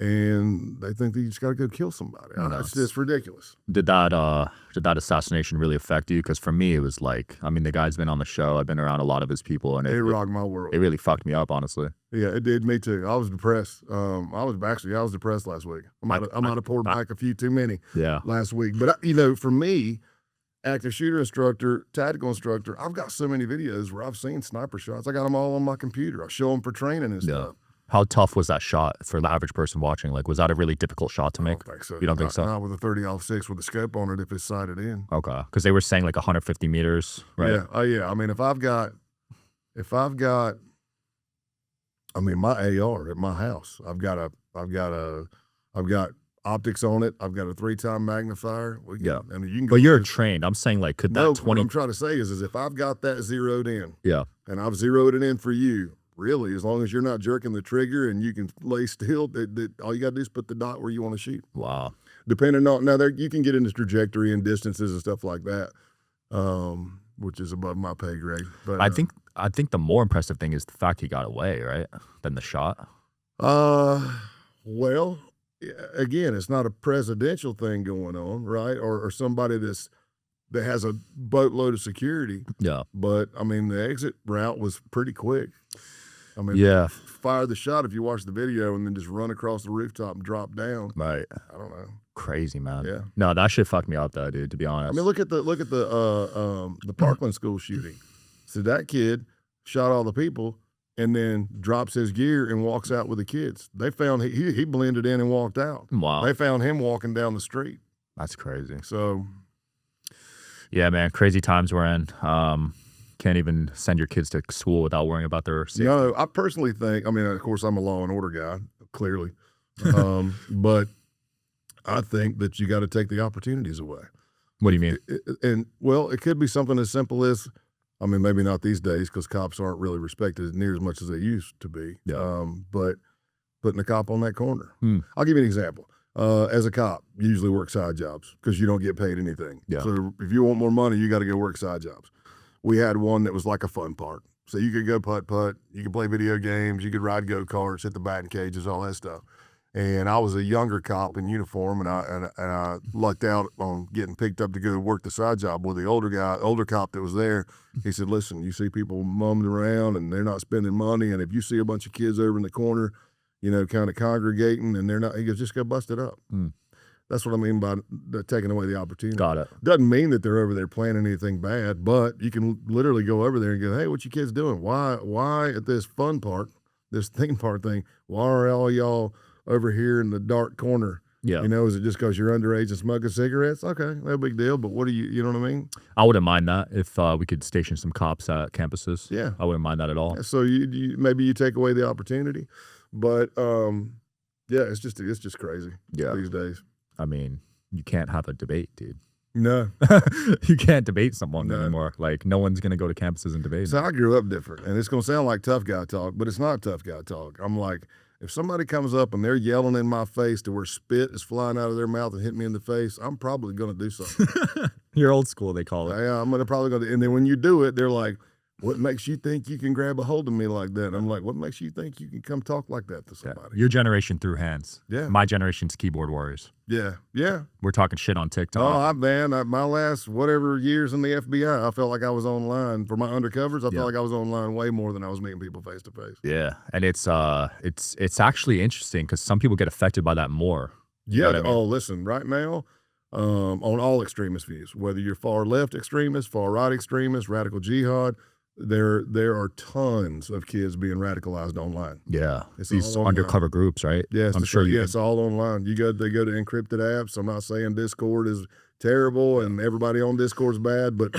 And they think that you just got to go kill somebody. It's just ridiculous. Did that assassination really affect you? Because for me, it was like, I mean, the guy's been on the show. I've been around a lot of his people, and it rocked my world. It really fucked me up, honestly. Yeah, it did me too. I was depressed. I was depressed last week. I might have poured back a few too many last week. But for me, active shooter instructor, tactical instructor, I've got so many videos where I've seen sniper shots. I got them all on my computer. I show them for training and stuff. How tough was that shot for the average person watching? Like, was that a really difficult shot to make? I don't think so. You don't think so? Not with a 30-06 with a scope on it if it's sighted in. Okay, because they were saying like 150 meters, right? Yeah. Oh yeah. I mean, if I've got, I mean, my AR at my house, I've got optics on it. I've got a 3-time magnifier. Yeah. I mean, you can go. But you're trained. I'm saying like, could that No, 20? what I'm trying to say is if I've got that zeroed in, Yeah. and I've zeroed it in for you, really, as long as you're not jerking the trigger and you can lay still, all you got to do is put the dot where you want to shoot. Wow. Depending on, now there, you can get into trajectory and distances and stuff like that, which is above my pay grade. But I think the more impressive thing is the fact he got away, right? Than the shot. Well, again, it's not a presidential thing going on, right? Or somebody that has a boatload of security. Yeah. But I mean, the exit route was pretty quick. I mean, yeah, fire the shot if you watch the video and then just run across the rooftop and drop down. Right. I don't know. Crazy, man. Yeah. No, that shit fucked me up though, dude, to be honest. I mean, look at the Parkland school shooting. So that kid shot all the people and then drops his gear and walks out with the kids. They found he blended in and walked out. Wow. They found him walking down the street. That's crazy. So yeah, man, crazy times we're in. Can't even send your kids to school without worrying about their safety. No, I personally think, I mean, of course, I'm a law and order guy, clearly. But I think that you got to take the opportunities away. What do you mean? And, well, it could be something as simple as, I mean, maybe not these days because cops aren't really respected near as much as they used to be. Yeah. But putting a cop on that corner. I'll give you an example. As a cop, you usually work side jobs because you don't get paid anything. Yeah. So if you want more money, you got to go work side jobs. We had one that was like a fun park. So you could go putt-putt, you could play video games, you could ride go-karts, hit the batting cages, all that stuff. And I was a younger cop in uniform, and I lucked out on getting picked up to go work the side job with the older cop that was there. He said, listen, you see people mumming around and they're not spending money, and if you see a bunch of kids over in the corner, you know, kind of congregating, and they're not, he goes, just go bust it up. That's what I mean by taking away the opportunity. Got it. Doesn't mean that they're over there planning anything bad, but you can literally go over there and go, hey, what you kids doing? Why at this fun park, this theme park thing, why are all y'all over here in the dark corner? Yeah. You know, is it just because you're underage and smoking cigarettes? Okay, no big deal, but what do you know what I mean? I wouldn't mind that if we could station some cops at campuses. Yeah. I wouldn't mind that at all. So you maybe you take away the opportunity, but yeah, it's just crazy these days. I mean, you can't have a debate, dude. No. You can't debate someone anymore. Like, no one's going to go to campuses and debate. So I grew up different, and it's going to sound like tough guy talk, but it's not tough guy talk. I'm like, if somebody comes up and they're yelling in my face to where spit is flying out of their mouth and hit me in the face, I'm probably going to do something. You're old school, they call it. Yeah, I'm probably going to. And then when you do it, they're like, what makes you think you can grab a hold of me like that? And I'm like, what makes you think you can come talk like that to somebody? Your generation threw hands. Yeah. My generation's keyboard warriors. Yeah. Yeah. We're talking shit on TikTok. Oh, my last whatever years in the FBI, I felt like I was online. For my undercovers, I felt like I was online way more than I was meeting people face to face. Yeah. And it's actually interesting because some people get affected by that more. Yeah. You know what I mean? Oh, listen, right now, on all extremist views, whether you're far left extremist, far right extremist, radical jihad, there are tons of kids being radicalized online. Yeah, it's these undercover groups, right? Yes, I'm sure. It's all online. They go to encrypted apps. I'm not saying Discord is terrible and everybody on Discord is bad, but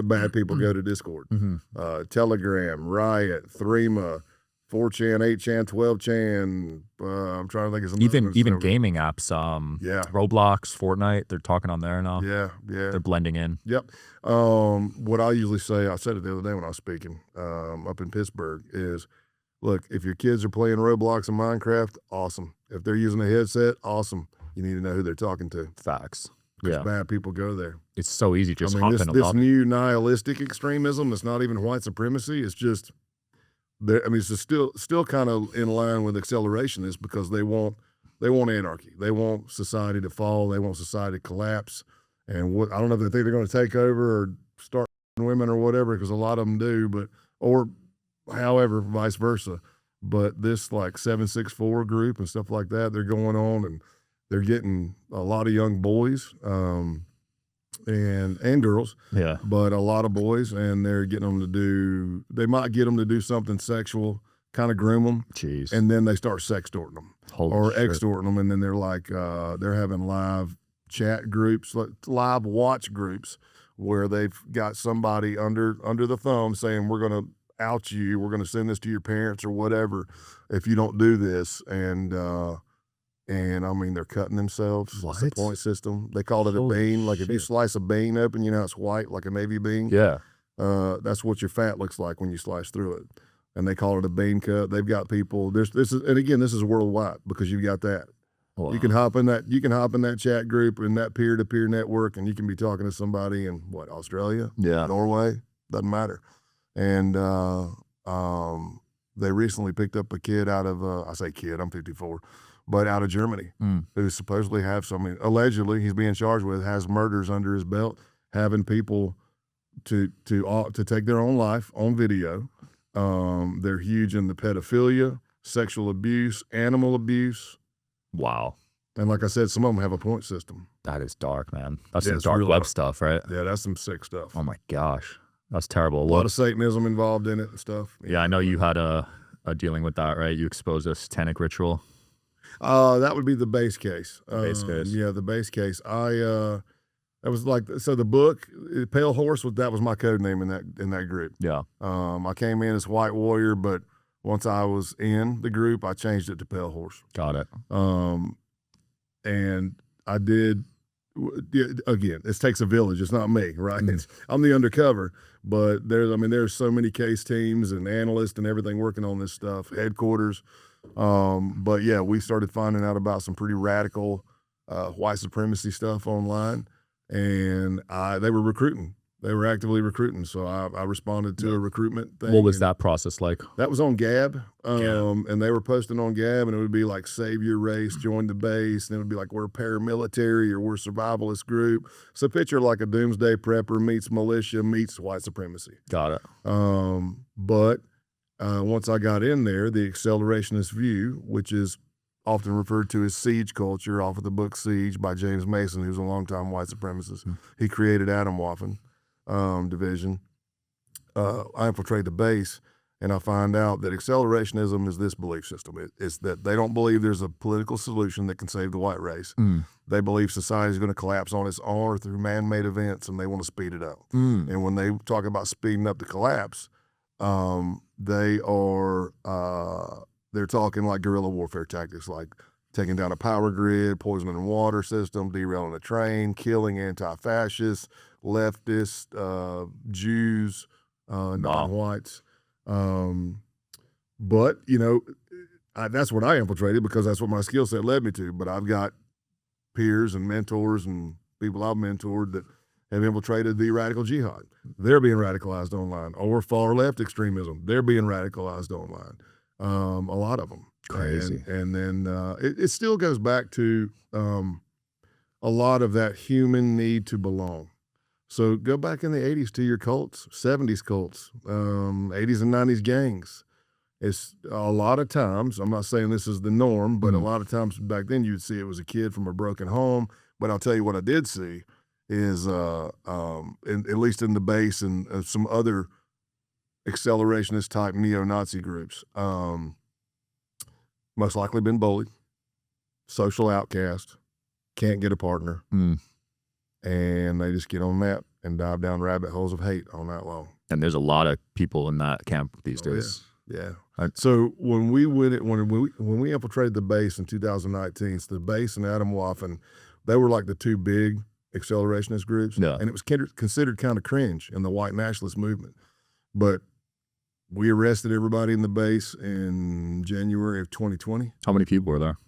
bad people go to Discord. Telegram, Riot, Threema, 4chan, 8chan, 12chan. I'm trying to think of some even gaming apps. Roblox, Fortnite. They're talking on there now. Yeah. They're blending in. Yep. What I usually say, I said it the other day when I was speaking up in Pittsburgh, is, look, if your kids are playing Roblox and Minecraft, awesome. If they're using a headset, awesome. You need to know who they're talking to. Facts. Because bad people go there. It's so easy just hopping on this new nihilistic extremism. It's not even white supremacy. It's just. It's still kind of in line with accelerationism because they want anarchy. They want society to fall. They want society to collapse. And I don't know if they think they're going to take over or start women or whatever, because a lot of them do, or however, vice versa. But this like 764 group and stuff like that, they're going on and they're getting a lot of young boys. And girls, but a lot of boys, and they're getting them to do. They might get them to do something sexual kind of groom them, Jeez. and then they start sextorting them or shit. extorting them, and then they're like they're having live chat groups, live watch groups, where they've got somebody under the thumb saying, we're going to out you, we're going to send this to your parents or whatever if you don't do this, and I mean, they're cutting themselves. What? It's a point system. They call it a bean. Like if you slice a bean open, you know it's white like a navy bean. Yeah. That's what your fat looks like when you slice through it, and they call it a bean cut. They've got people. This is, and again, this is worldwide because you've got that. Wow. You can hop in that chat group in that peer-to-peer network, and you can be talking to somebody in Australia, Norway, doesn't matter. And they recently picked up a kid out of I say kid, I'm 54, but out of Germany, who supposedly allegedly he's being charged with has murders under his belt, having people to take their own life on video. They're huge in the pedophilia, sexual abuse, animal abuse. Wow. And like I said, some of them have a point system. That is dark, man. That's some dark web stuff, right? Yeah, that's some sick stuff. Oh my gosh. That's terrible. A lot of Satanism involved in it and stuff. Yeah, I know you had a dealing with that, right? You exposed a satanic ritual. That would be the base case. Base case. Yeah, the base case. That was like, so the book, Pale Horse, that was my code name in that group. Yeah. I came in as White Warrior, but once I was in the group, I changed it to Pale Horse. Got it. And I did, again, this takes a village. It's not me, right? I'm the undercover, but there's so many case teams and analysts and everything working on this stuff, headquarters. But yeah, we started finding out about some pretty radical white supremacy stuff online, and they were recruiting. They were actively recruiting, so I responded to a recruitment thing. What was that process like? That was on Gab, and they were posting on Gab, and it would be like, save your race, join the base, and it would be like, we're paramilitary or we're survivalist group. So picture like a doomsday prepper meets militia meets white supremacy. Got it. But once I got in there, the accelerationist view, which is often referred to as siege culture, off of the book Siege by James Mason, who's a longtime white supremacist. He created Atomwaffen division. I infiltrate the base, and I find out that accelerationism is this belief system. It's that they don't believe there's a political solution that can save the white race. They believe society is going to collapse on its own or through man-made events, and they want to speed it up. And when they talk about speeding up the collapse, they're talking like guerrilla warfare tactics, like taking down a power grid, poisoning a water system, derailing a train, killing anti-fascists, leftists, Jews, non-whites. But, that's what I infiltrated because that's what my skill set led me to. But I've got peers and mentors and people I've mentored that have infiltrated the radical jihad. They're being radicalized online. Or far left extremism. They're being radicalized online. A lot of them. Crazy. And then it still goes back to a lot of that human need to belong. So go back in the 80s to your cults, 70s cults, 80s and 90s gangs. It's a lot of times, I'm not saying this is the norm, but a lot of times back then you'd see it was a kid from a broken home. But I'll tell you what I did see is, at least in the base and some other accelerationist type neo-Nazi groups, most likely been bullied, social outcast, can't get a partner. And they just get on that and dive down rabbit holes of hate all night long. And there's a lot of people in that camp these days. Yeah. So when we infiltrated the base in 2019, so the base and Atomwaffen, they were like the two big accelerationist groups. Yeah. And it was considered kind of cringe in the white nationalist movement. But we arrested everybody in the base in January of 2020. How many people were there?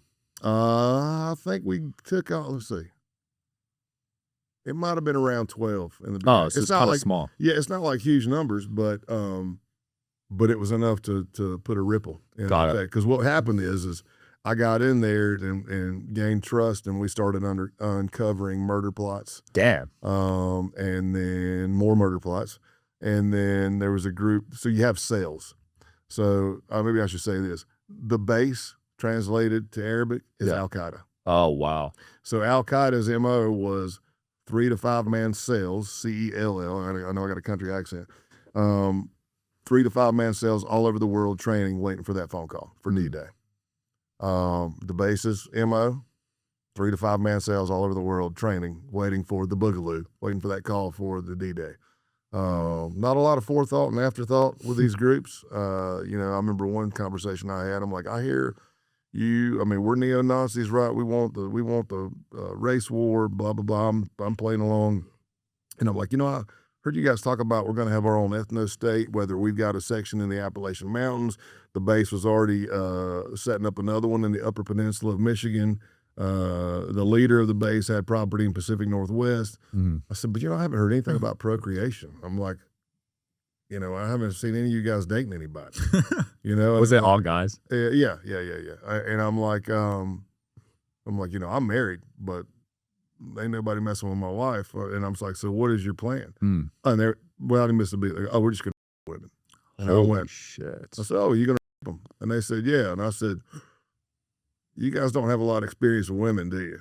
I think we took out, let's see. It might have been around 12 in the beginning. Oh, so it's kind of small. Yeah, it's not like huge numbers, but it was enough to put a ripple in effect. Because what happened is I got in there and gained trust, and we started uncovering murder plots. Damn. And then more murder plots. And then there was a group. So you have cells. So maybe I should say this. The base, translated to Arabic, is Al-Qaeda. Oh, wow. So Al-Qaeda's MO was 3 to 5 man cells, CELL. I know I got a country accent. 3 to 5 man cells all over the world training, waiting for that phone call for D-Day. The base's MO, 3 to 5 man cells all over the world training, waiting for the boogaloo, waiting for that call for the D-Day. Not a lot of forethought and afterthought with these groups. I remember one conversation I had. I'm like, I hear you. I mean, we're neo-Nazis, right? We want the race war, blah blah blah. I'm playing along, and I'm like, I heard you guys talk about we're going to have our own ethno-state, whether we've got a section in the Appalachian Mountains. The base was already setting up another one in the Upper Peninsula of Michigan. The leader of the base had property in Pacific Northwest. I said, but I haven't heard anything about procreation. I'm like, I haven't seen any of you guys dating anybody. Was it all guys? Yeah. And I'm like, I'm married, but ain't nobody messing with my wife. And I'm like, so what is your plan? And they're, well, they missed a beat. Oh, we're just going to women. And I went, shit. I said, oh, you're going to them? And they said, yeah. And I said, you guys don't have a lot of experience with women, do you?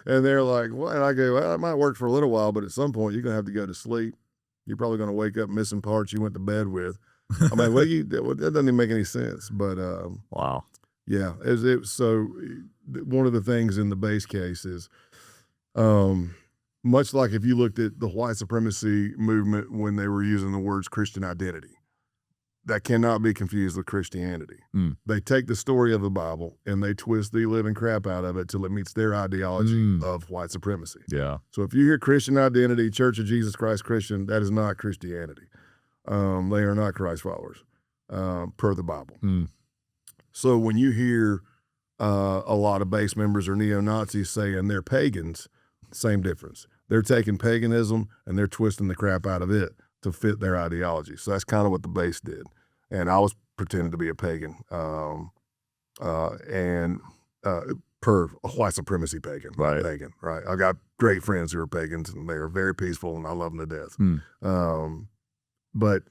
And they're like, well, and I go, well, it might work for a little while, but at some point you're going to have to go to sleep. You're probably going to wake up missing parts you went to bed with. I'm like, that doesn't even make any sense. But wow. Yeah. So one of the things in the base case is, much like if you looked at the white supremacy movement when they were using the words Christian identity, that cannot be confused with Christianity. They take the story of the Bible and they twist the living crap out of it till it meets their ideology of white supremacy. Yeah. So if you hear Christian identity, Church of Jesus Christ Christian, that is not Christianity. They are not Christ followers, per the Bible. So when you hear a lot of base members or neo-Nazis saying they're pagans, same difference. They're taking paganism and they're twisting the crap out of it to fit their ideology. So that's kind of what the base did. And I was pretending to be a pagan, per a white supremacy pagan. Right. Pagan, right. I got great friends who are pagans, and they are very peaceful, and I love them to death. But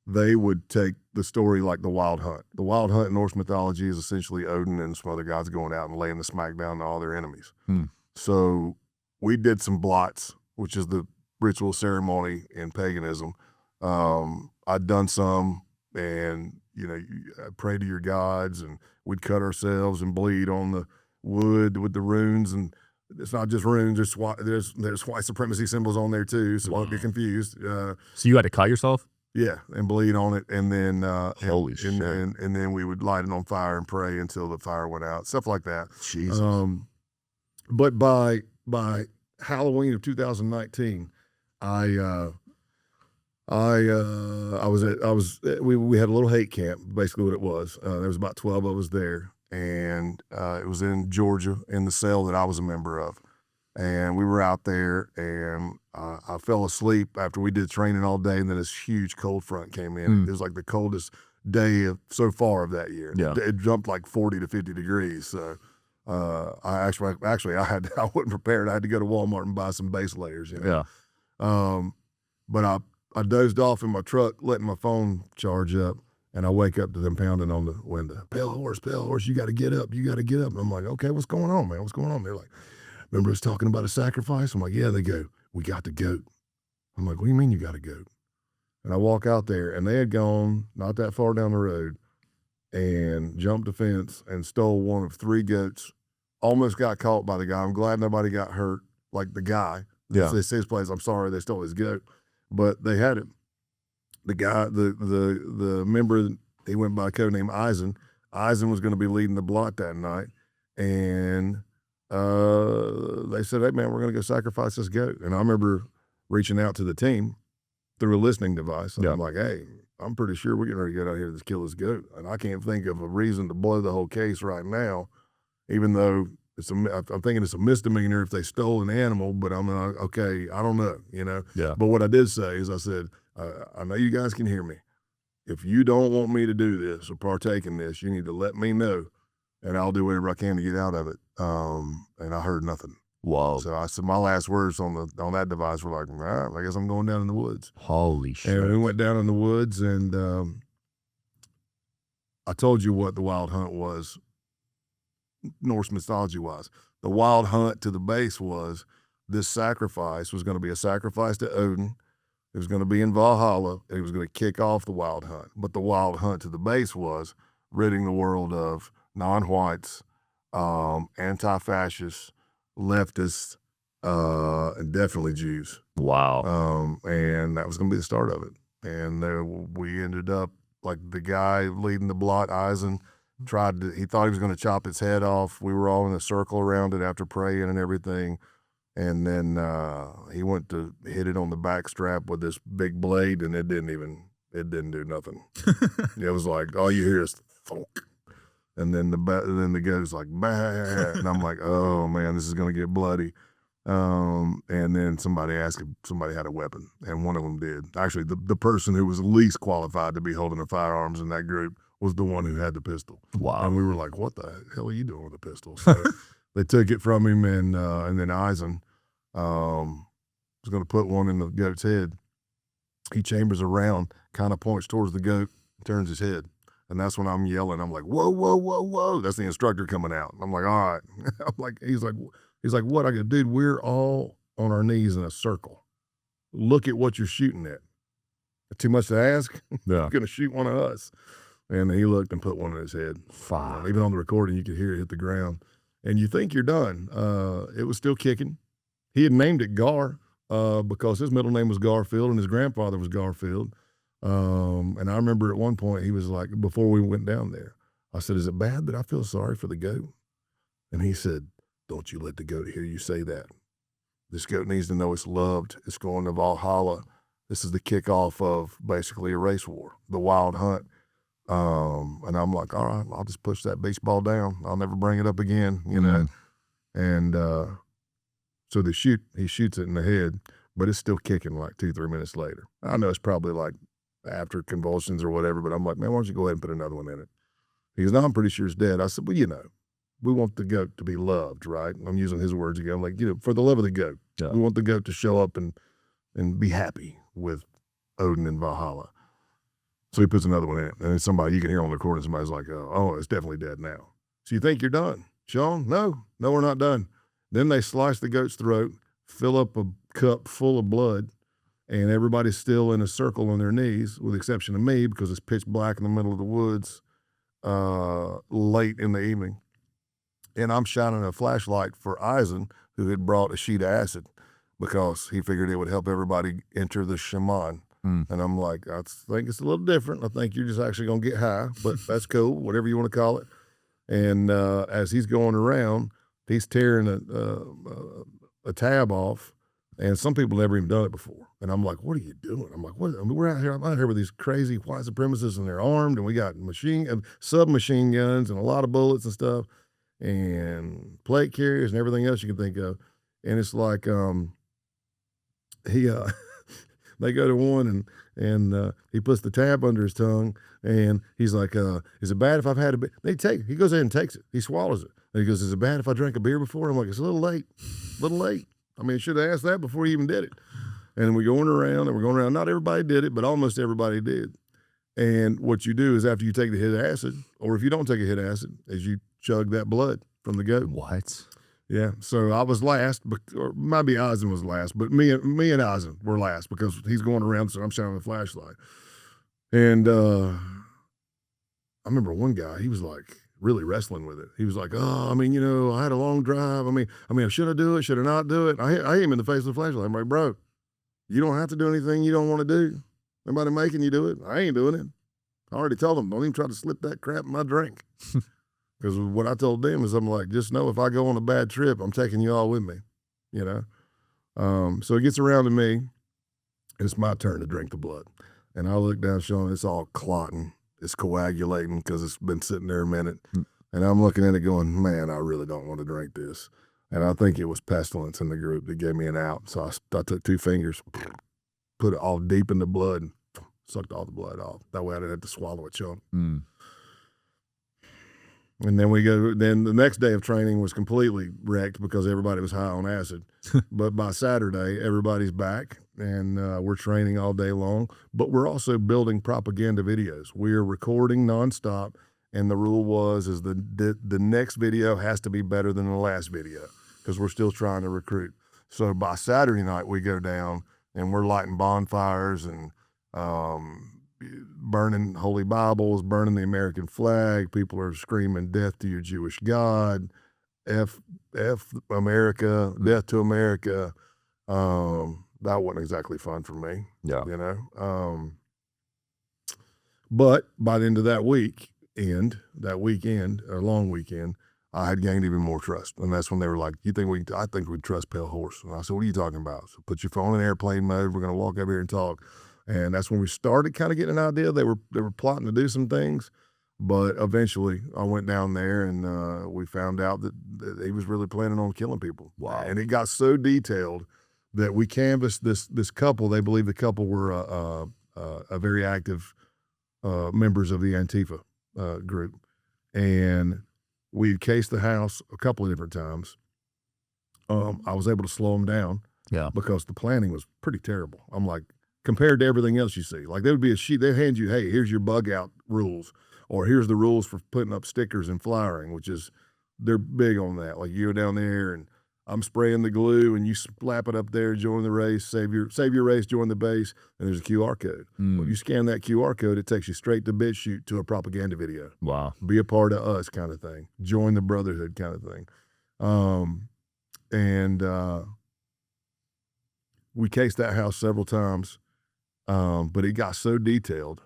they would take the story like the Wild Hunt. The Wild Hunt in Norse mythology is essentially Odin and some other gods going out and laying the smack down to all their enemies. So we did some blots, which is the ritual ceremony in paganism. I'd done some, and pray to your gods, and we'd cut ourselves and bleed on the wood with the runes. And it's not just runes; there's white supremacy symbols on there too, so don't get confused. So you had to cut yourself? Yeah, and bleed on it, and then Holy shit. and then we would light it on fire and pray until the fire went out, stuff like that. Jesus. But by Halloween of 2019, we had a little hate camp, basically what it was. There was about 12 of us there, and it was in Georgia in the cell that I was a member of. And we were out there, and I fell asleep after we did training all day, and then this huge cold front came in. It was like the coldest day so far of that year. Yeah. It jumped like 40 to 50 degrees. So I wasn't prepared. I had to go to Walmart and buy some base layers. Yeah. But I dozed off in my truck, letting my phone charge up, and I wake up to them pounding on the window. Pale horse, you got to get up, you got to get up. And I'm like, okay, what's going on, man? What's going on? They're like, remember us talking about a sacrifice? I'm like, yeah. They go, we got the goat. I'm like, what do you mean you got a goat? And I walk out there, and they had gone not that far down the road and jumped a fence and stole one of 3 goats. Almost got caught by the guy. I'm glad nobody got hurt, like the guy. Yeah. It's his place. I'm sorry they stole his goat. But they had him. The guy, the member, he went by a code named Eisen. Eisen was going to be leading the blot that night. And they said, hey, man, we're going to go sacrifice this goat. And I remember reaching out to the team through a listening device. And I'm like, hey, I'm pretty sure we're getting ready to get out here to kill this goat. And I can't think of a reason to blow the whole case right now, even though I'm thinking it's a misdemeanor if they stole an animal, but I'm like, okay, I don't know, Yeah. But what I did say is I said, I know you guys can hear me. If you don't want me to do this or partake in this, you need to let me know, and I'll do whatever I can to get out of it. And I heard nothing. Whoa. So I said my last words on that device were like, all right, I guess I'm going down in the woods. Holy shit. And we went down in the woods, and I told you what the Wild Hunt was, Norse mythology wise. The Wild Hunt to the base was this sacrifice was going to be a sacrifice to Odin, It was going to be in Valhalla, and he was going to kick off the wild hunt. But the wild hunt to the base was ridding the world of non-whites, anti-fascists, leftists, and definitely Jews. Wow. And that was going to be the start of it. And we ended up, like the guy leading the blot, Eisen, he thought he was going to chop its head off. We were all in a circle around it after praying and everything. And then he went to hit it on the back strap with this big blade, and it didn't do nothing. It was like, all you hear is thunk. And then the goat's like, bah, and I'm like, oh man, this is gonna get bloody. And then somebody asked if somebody had a weapon, and one of them did. Actually, the person who was least qualified to be holding the firearms in that group was the one who had the pistol. Wow. And we were like, what the hell are you doing with a pistol? So they took it from him, and then Eisen was going to put one in the goat's head. He chambers around, kind of points towards the goat, turns his head. And that's when I'm yelling. I'm like, whoa, whoa, whoa, whoa. That's the instructor coming out. I'm like, all right. He's like, what? I go, dude, we're all on our knees in a circle. Look at what you're shooting at. Too much to ask? Yeah. You're going to shoot one of us. And he looked and put one in his head. Fuck. Even on the recording, you could hear it hit the ground. And you think you're done. It was still kicking. He had named it Gar because his middle name was Garfield and his grandfather was Garfield. And I remember at one point he was like, before we went down there, I said, is it bad that I feel sorry for the goat? And he said, don't you let the goat hear you say that. This goat needs to know it's loved. It's going to Valhalla. This is the kickoff of basically a race war, the wild hunt. And I'm like, all right, I'll just push that baseball down. I'll never bring it up again, you know? And so he shoots it in the head, but it's still kicking like 2-3 minutes later. I know it's probably like after convulsions or whatever, but I'm like, man, why don't you go ahead and put another one in it? He goes, no, I'm pretty sure it's dead. I said, well, you know, we want the goat to be loved, right? I'm using his words again. I'm like, you know, for the love of the goat. Yeah. We want the goat to show up and be happy with Odin and Valhalla. So he puts another one in, and then somebody, you can hear on the recording, somebody's like, oh, it's definitely dead now. So you think you're done. Sean, no, we're not done. Then they slice the goat's throat, fill up a cup full of blood, and everybody's still in a circle on their knees, with the exception of me, because it's pitch black in the middle of the woods late in the evening. And I'm shining a flashlight for Eisen, who had brought a sheet of acid because he figured it would help everybody enter the shaman. And I'm like, I think it's a little different. I think you're just actually going to get high, but that's cool, whatever you want to call it. And as he's going around, he's tearing a tab off, and some people never even done it before. And I'm like, what are you doing? I'm like, what? I mean, I'm out here with these crazy white supremacists, and they're armed, and we got submachine guns and a lot of bullets and stuff, and plate carriers and everything else you can think of. And it's like they go to one and he puts the tab under his tongue, and he's like, is it bad if I've had a beer? He goes ahead and takes it. He swallows it. And he goes, is it bad if I drank a beer before? I'm like, it's a little late. I mean, I should have asked that before he even did it. And we're going around. Not everybody did it, but almost everybody did. And what you do is after you take the hit of acid, or if you don't take a hit of acid, is you chug that blood from the goat. What? Yeah, so I was last, or maybe Eisen was last, but me and Eisen were last because he's going around, so I'm shining the flashlight. And I remember one guy, he was like really wrestling with it. He was like, oh, I mean, you know, I had a long drive. I mean, should I do it? Should I not do it? I hit him in the face with the flashlight. I'm like, bro, you don't have to do anything you don't want to do. Nobody making you do it. I ain't doing it. I already told them, don't even try to slip that crap in my drink. Because what I told them is, I'm like, just know if I go on a bad trip, I'm taking you all with me, you know? So it gets around to me, and it's my turn to drink the blood. And I look down, Sean, it's all clotting. It's coagulating because it's been sitting there a minute. And I'm looking at it going, man, I really don't want to drink this. And I think it was pestilence in the group that gave me an out. So I took 2 fingers, put it all deep in the blood, and sucked all the blood off. That way I didn't have to swallow it, Sean. And then then the next day of training was completely wrecked because everybody was high on acid. But by Saturday, everybody's back, and we're training all day long. But we're also building propaganda videos. We're recording nonstop, and the rule is the next video has to be better than the last video because we're still trying to recruit. So by Saturday night, we go down, and we're lighting bonfires and burning holy Bibles, burning the American flag. People are screaming death to your Jewish God, F America, death to America. That wasn't exactly fun for me. Yeah. You know? But by the end of that weekend, long weekend, I had gained even more trust. And that's when they were like, I think we trust Pale Horse. And I said, what are you talking about? So put your phone in airplane mode. We're going to walk over here and talk. And that's when we started kind of getting an idea. They were plotting to do some things. But eventually I went down there and we found out that he was really planning on killing people. Wow. And it got so detailed that we canvassed this couple. They believe the couple were a very active members of the Antifa group. And we cased the house a couple of different times. I was able to slow them down because the planning was pretty terrible. I'm like, compared to everything else you see, like there would be a sheet, they hand you, hey, here's your bug out rules, or here's the rules for putting up stickers and flyering, which is, they're big on that. Like you go down there and I'm spraying the glue and you slap it up there, join the race, save your race, join the base, and there's a QR code. When you scan that QR code, it takes you straight to BitChute to a propaganda video. Wow. Be a part of us kind of thing. Join the brotherhood kind of thing. We cased that house several times, but it got so detailed,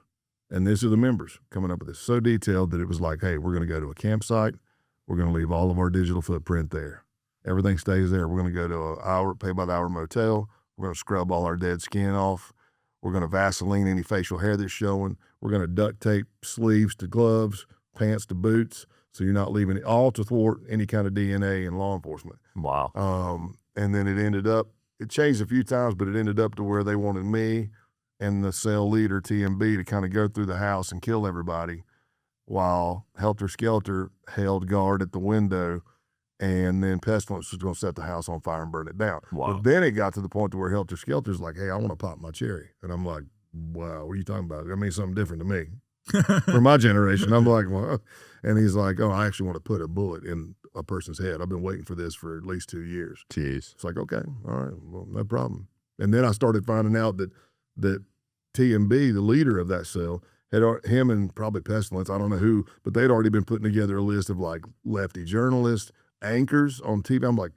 and these are the members coming up with this, so detailed that it was like, hey, we're going to go to a campsite. We're going to leave all of our digital footprint there. Everything stays there. We're going to go to a pay by the hour motel. We're going to scrub all our dead skin off. We're going to Vaseline any facial hair that's showing. We're going to duct tape sleeves to gloves, pants to boots, so you're not leaving it, all to thwart any kind of DNA in law enforcement. Wow. And then it changed a few times, but it ended up to where they wanted me and the cell leader, TMB, to kind of go through the house and kill everybody while Helter Skelter held guard at the window. And then Pestilence was going to set the house on fire and burn it down. Wow. But then it got to the point to where Helter Skelter's like, hey, I want to pop my cherry. And I'm like, wow, what are you talking about? That means something different to me. For my generation, I'm like, well, and he's like, oh, I actually want to put a bullet in a person's head. I've been waiting for this for at least 2 years. Jeez. It's like, okay, all right, well, no problem. And then I started finding out that TMB, the leader of that cell, him and probably Pestilence, I don't know who, but they'd already been putting together a list of like lefty journalists, anchors on TV. I'm like,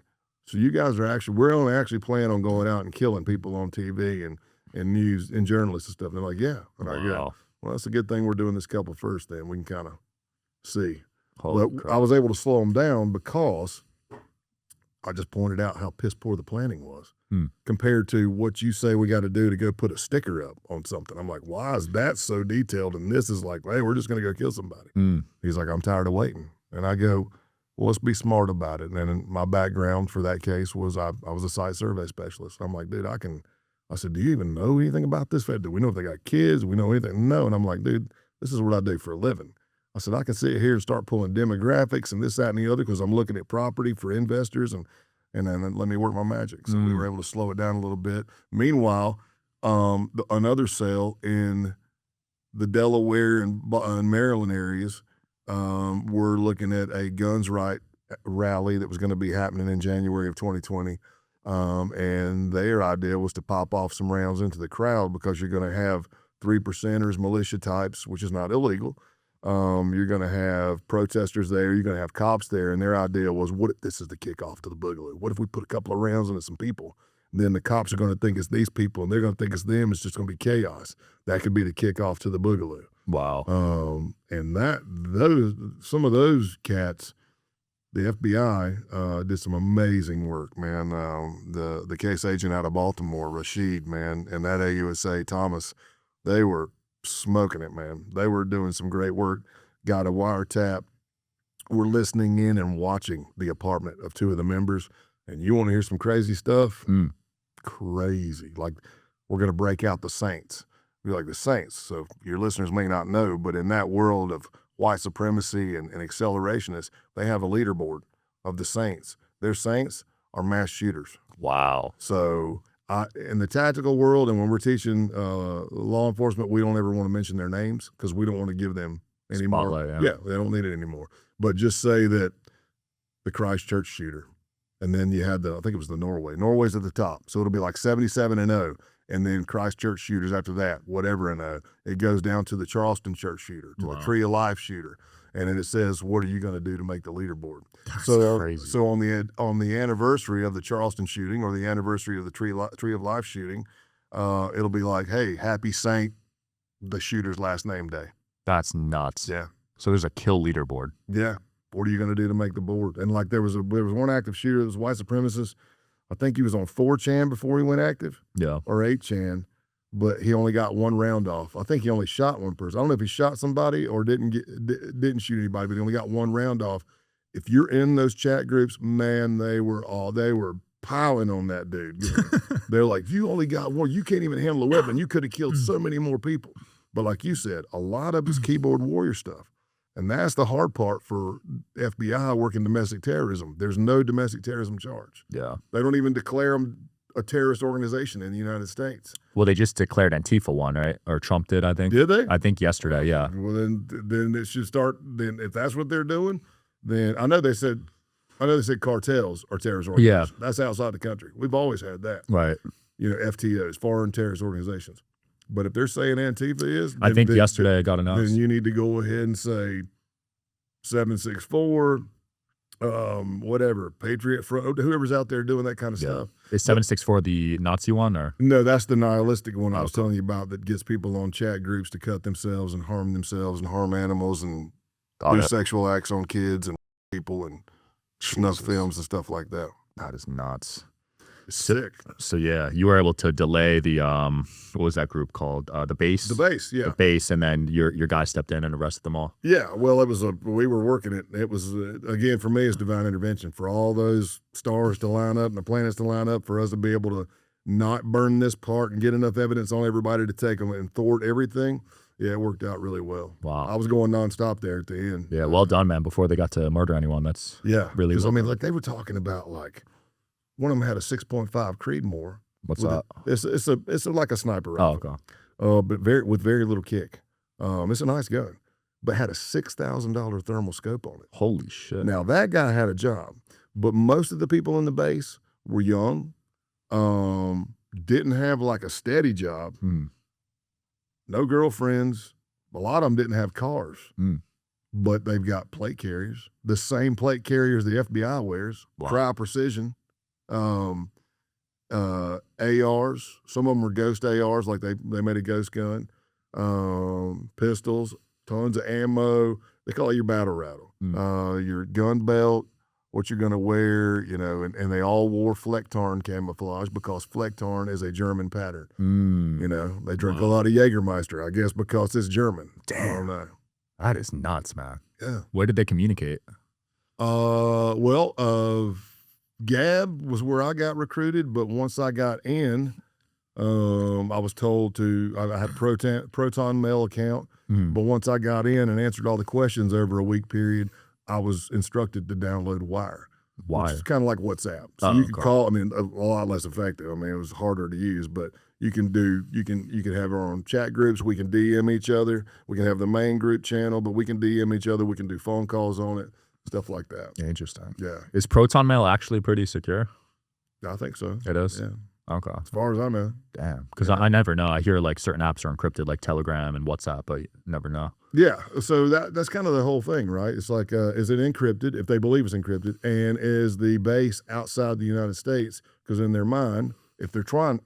so you guys we're only actually planning on going out and killing people on TV and news and journalists and stuff. And they're like, yeah. And I go, well, that's a good thing we're doing this couple first, then we can kind of see. But I was able to slow them down because I just pointed out how piss poor the planning was compared to what you say we got to do to go put a sticker up on something. I'm like, why is that so detailed? And this is like, hey, we're just going to go kill somebody. He's like, I'm tired of waiting. And I go, well, let's be smart about it. And then my background for that case was I was a site survey specialist. I'm like, dude, I said, do you even know anything about this? Do we know if they got kids? Do we know anything? No. And I'm like, dude, this is what I do for a living. I said, I can sit here and start pulling demographics and this, that, and the other because I'm looking at property for investors and then let me work my magic. So we were able to slow it down a little bit. Meanwhile, another cell in the Delaware and Maryland areas, we're looking at a Guns Right rally that was going to be happening in January of 2020. And their idea was to pop off some rounds into the crowd because you're going to have 3%ers, militia types, which is not illegal. You're going to have protesters there. You're going to have cops there. And their idea was, what if this is the kickoff to the Boogaloo? What if we put a couple of rounds into some people? And then the cops are going to think it's these people, and they're going to think it's them. It's just going to be chaos. That could be the kickoff to the Boogaloo. Wow. And some of those cats, the FBI did some amazing work, man. The case agent out of Baltimore, Rashid, man, and that AUSA, Thomas, they were smoking it, man. They were doing some great work. Got a wiretap. We're listening in and watching the apartment of two of the members. And you want to hear some crazy stuff? Crazy. Like, we're going to break out the Saints. We're like, the Saints. So your listeners may not know, but in that world of white supremacy and accelerationists, they have a leaderboard of the Saints. Their Saints are mass shooters. Wow. So in the tactical world, and when we're teaching law enforcement, we don't ever want to mention their names because we don't want to give them any Spotlight, more. Yeah, they don't need it anymore. But just say that the Christchurch shooter. And then you had I think it was the Norway. Norway's at the top. So it'll be like 77-0. And then Christchurch shooters after that, whatever. And it goes down to the Charleston church shooter, to the Tree of Life shooter. And then it says, what are you going to do to make the leaderboard? That's so crazy. So on the anniversary of the Charleston shooting or the anniversary of the Tree of Life shooting, it'll be like, hey, happy Saint, the shooter's last name day. That's nuts. Yeah. So there's a kill leaderboard. Yeah. What are you going to do to make the board? And like there was one active shooter that was white supremacist. I think he was on 4chan before he went active. Yeah. Or 8chan, but he only got one round off. I think he only shot one person. I don't know if he shot somebody or didn't shoot anybody, but he only got one round off. If you're in those chat groups, man, they were piling on that dude. They're like, you only got one. You can't even handle a weapon. You could have killed so many more people. But like you said, a lot of it's keyboard warrior stuff. And that's the hard part for FBI working domestic terrorism. There's no domestic terrorism charge. Yeah. They don't even declare them a terrorist organization in the United States. Well, they just declared Antifa one, right? Or Trump did, I think. Did they? I think yesterday, yeah. Well, then it should start. Then if that's what they're doing, then I know they said cartels are terrorist organizations. Yeah. That's outside the country. We've always had that. Right. FTOs, foreign terrorist organizations. But if they're saying Antifa is, I think yesterday I got announced. Then you need to go ahead and say 764, whatever, Patriot Front, whoever's out there doing that kind of stuff. Is 764 the Nazi one, or? No, that's the nihilistic one I was telling you about that gets people on chat groups to cut themselves and harm animals and do sexual acts on kids and people and snuff films and stuff like that. That is nuts. Sick. So yeah, you were able to delay the what was that group called? The base. The base, yeah. The base, and then your guy stepped in and arrested them all. Yeah, well, we were working it. It was again for me, it's divine intervention for all those stars to line up and the planets to line up for us to be able to not burn this part and get enough evidence on everybody to take them and thwart everything. Yeah, it worked out really well. Wow. I was going nonstop there at the end. Yeah, well done, man. Before they got to murder anyone, that's really. I mean, like they were talking about like. One of them had a 6.5 Creedmoor. What's that? It's like a sniper rifle. Oh, okay. But with very little kick. It's a nice gun, but had a $6,000 thermal scope on it. Holy shit! Now that guy had a job, but most of the people in the base were young, didn't have like a steady job, no girlfriends. A lot of them didn't have cars, but they've got plate carriers, the same plate carriers the FBI wears, Cryo Precision. ARs, some of them were ghost ARs, like they made a ghost gun, pistols, tons of ammo. They call it your battle rattle, your gun belt, what you're going to wear, and they all wore Flecktarn camouflage because Flecktarn is a German pattern. They drink a lot of Jägermeister, I guess, because it's German. Damn. I don't know. That is nuts, man. Yeah. Where did they communicate? Gab was where I got recruited, but once I got in, I was told I had a Proton Mail account, but once I got in and answered all the questions over a week period, I was instructed to download Wire. Which is kind of like WhatsApp. So you can call, a lot less effective. It was harder to use, but you can have our own chat groups. We can DM each other. We can have the main group channel, but we can DM each other. We can do phone calls on it. Stuff like that. Interesting. Yeah. Is Proton Mail actually pretty secure? I think so. It is? Yeah. Okay. As far as I know. Damn. Because I never know. I hear like certain apps are encrypted, like Telegram and WhatsApp, but you never know. Yeah. So that's kind of the whole thing, right? It's like, is it encrypted, if they believe it's encrypted, and is the base outside the United States? Because in their mind, if they're trying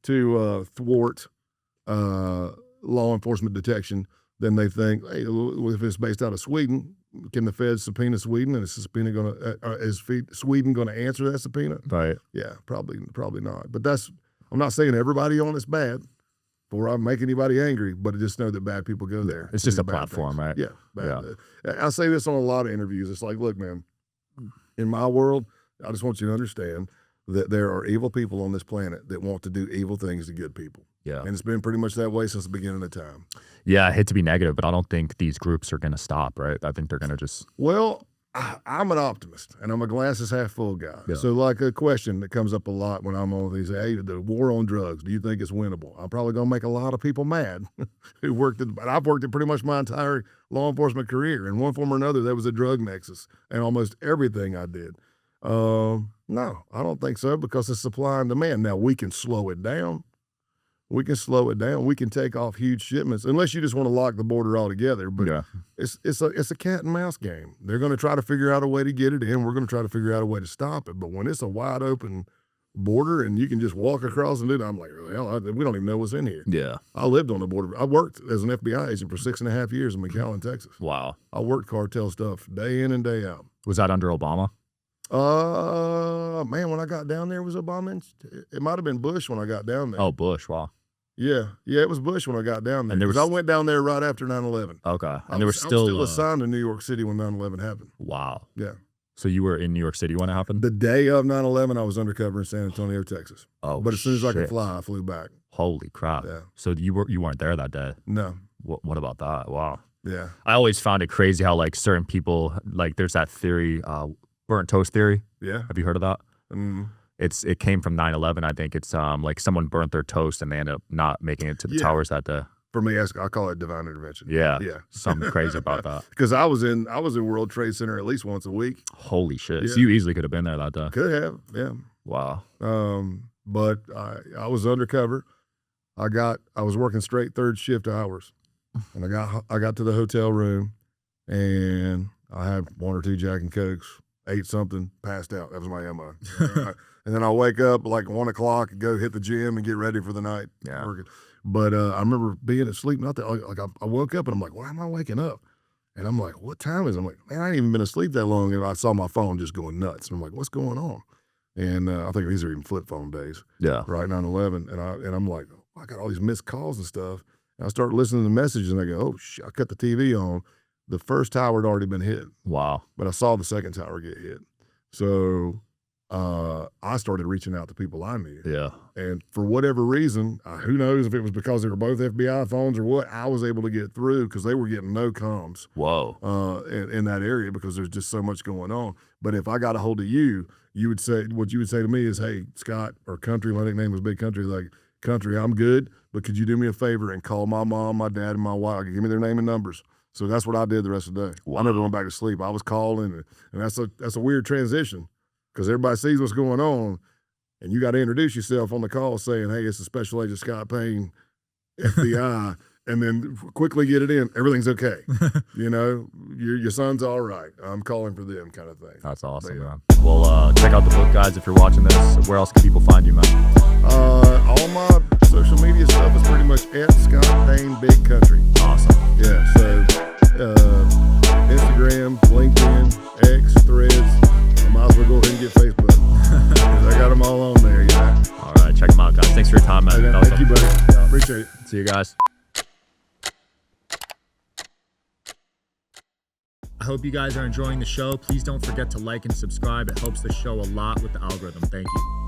to thwart law enforcement detection, then they think, hey, if it's based out of Sweden, can the feds subpoena Sweden? And is Sweden going to answer that subpoena? Right. Yeah, probably not. But I'm not saying everybody on it's bad, or I make anybody angry, but I just know that bad people go there. It's just a platform, right? Yeah. I say this on a lot of interviews. It's like, look, man, in my world, I just want you to understand that there are evil people on this planet that want to do evil things to good people. Yeah. And it's been pretty much that way since the beginning of time. Yeah, I hate to be negative, but I don't think these groups are going to stop, right? I think they're going to just... Well, I'm an optimist, and I'm a glasses half full guy. Yeah. So like a question that comes up a lot when I'm on these, hey, the war on drugs, do you think it's winnable? I'm probably going to make a lot of people mad who but I've worked it pretty much my entire law enforcement career. In one form or another, there was a drug nexus and almost everything I did. No, I don't think so, because it's supply and demand. Now, we can slow it down. We can slow it down. We can take off huge shipments, unless you just want to lock the border altogether. But Yeah. it's a cat and mouse game. They're going to try to figure out a way to get it in. We're going to try to figure out a way to stop it. But when it's a wide open border and you can just walk across and do that, I'm like, hell, we don't even know what's in here. Yeah. I lived on the border. I worked as an FBI agent for 6.5 years in McAllen, Texas. Wow. I worked cartel stuff day in and day out. Was that under Obama? Man, when I got down there, was Obama? It might have been Bush when I got down there. Oh, Bush. Wow. Yeah, it was Bush when I got down there. And there was, I went down there right after 9/11. Okay. And I was still assigned to New York City when 9/11 happened. Wow. Yeah. So you were in New York City when it happened? The day of 9/11, I was undercover in San Antonio, Texas. Oh, but as soon as I could shit. fly, I flew back. Holy crap. Yeah. So you weren't there that day? No. What about that? Wow. Yeah. I always found it crazy how like certain people, like there's that theory, burnt toast theory. Yeah. Have you heard of that? Mm. It came from 9/11. I think it's like someone burnt their toast and they ended up not making it to the towers that day. For me, I call it divine intervention. Yeah. Yeah. Something crazy about that. Because I was in World Trade Center at least once a week. Holy shit. Yeah. So you easily could have been there that day. Could have, yeah. Wow. But I was undercover. I was working straight third shift hours, and I got to the hotel room, and I had one or two Jack and Cokes, ate something, passed out. That was my MO. And then I wake up like 1 o'clock and go hit the gym and get ready for the night. Yeah. Working. But I remember being asleep. I woke up and I'm like, why am I waking up? And I'm like, what time is it? I'm like, man, I ain't even been asleep that long. And I saw my phone just going nuts. And I'm like, what's going on? And I think these are even flip phone days. Yeah. Right, 9/11. And I'm like, oh, I got all these missed calls and stuff. And I start listening to the messages and I go, oh, shit, I cut the TV on. The first tower had already been hit. Wow. But I saw the second tower get hit. So I started reaching out to people I knew. Yeah. And for whatever reason, who knows if it was because they were both FBI phones or what, I was able to get through because they were getting no comms. Whoa. In that area because there's just so much going on. But if I got a hold of you, what you would say to me is, hey, Scott, or Country, my nickname was Big Country, like, Country, I'm good, but could you do me a favor and call my mom, my dad, and my wife? Give me their name and numbers. So that's what I did the rest of the day. Wow. I never went back to sleep. I was calling, and that's a weird transition because everybody sees what's going on, and you got to introduce yourself on the call saying, hey, it's a Special Agent Scott Payne, FBI, and then quickly get it in. Everything's okay. You know, your son's all right. I'm calling for them kind of thing. That's awesome, Yeah. man. Well, check out the book, guys, if you're watching this. Where else can people find you, man? All my social media stuff is pretty much at Scott Payne Big Country. Awesome. Yeah, so Instagram, LinkedIn, X, Threads. I might as well go ahead and get Facebook. 'Cause I got them all on there, you know. All right, check them out, guys. Thanks for your time, man. Thank you, buddy. Yeah, appreciate it. See you guys. I hope you guys are enjoying the show. Please don't forget to like and subscribe. It helps the show a lot with the algorithm. Thank you.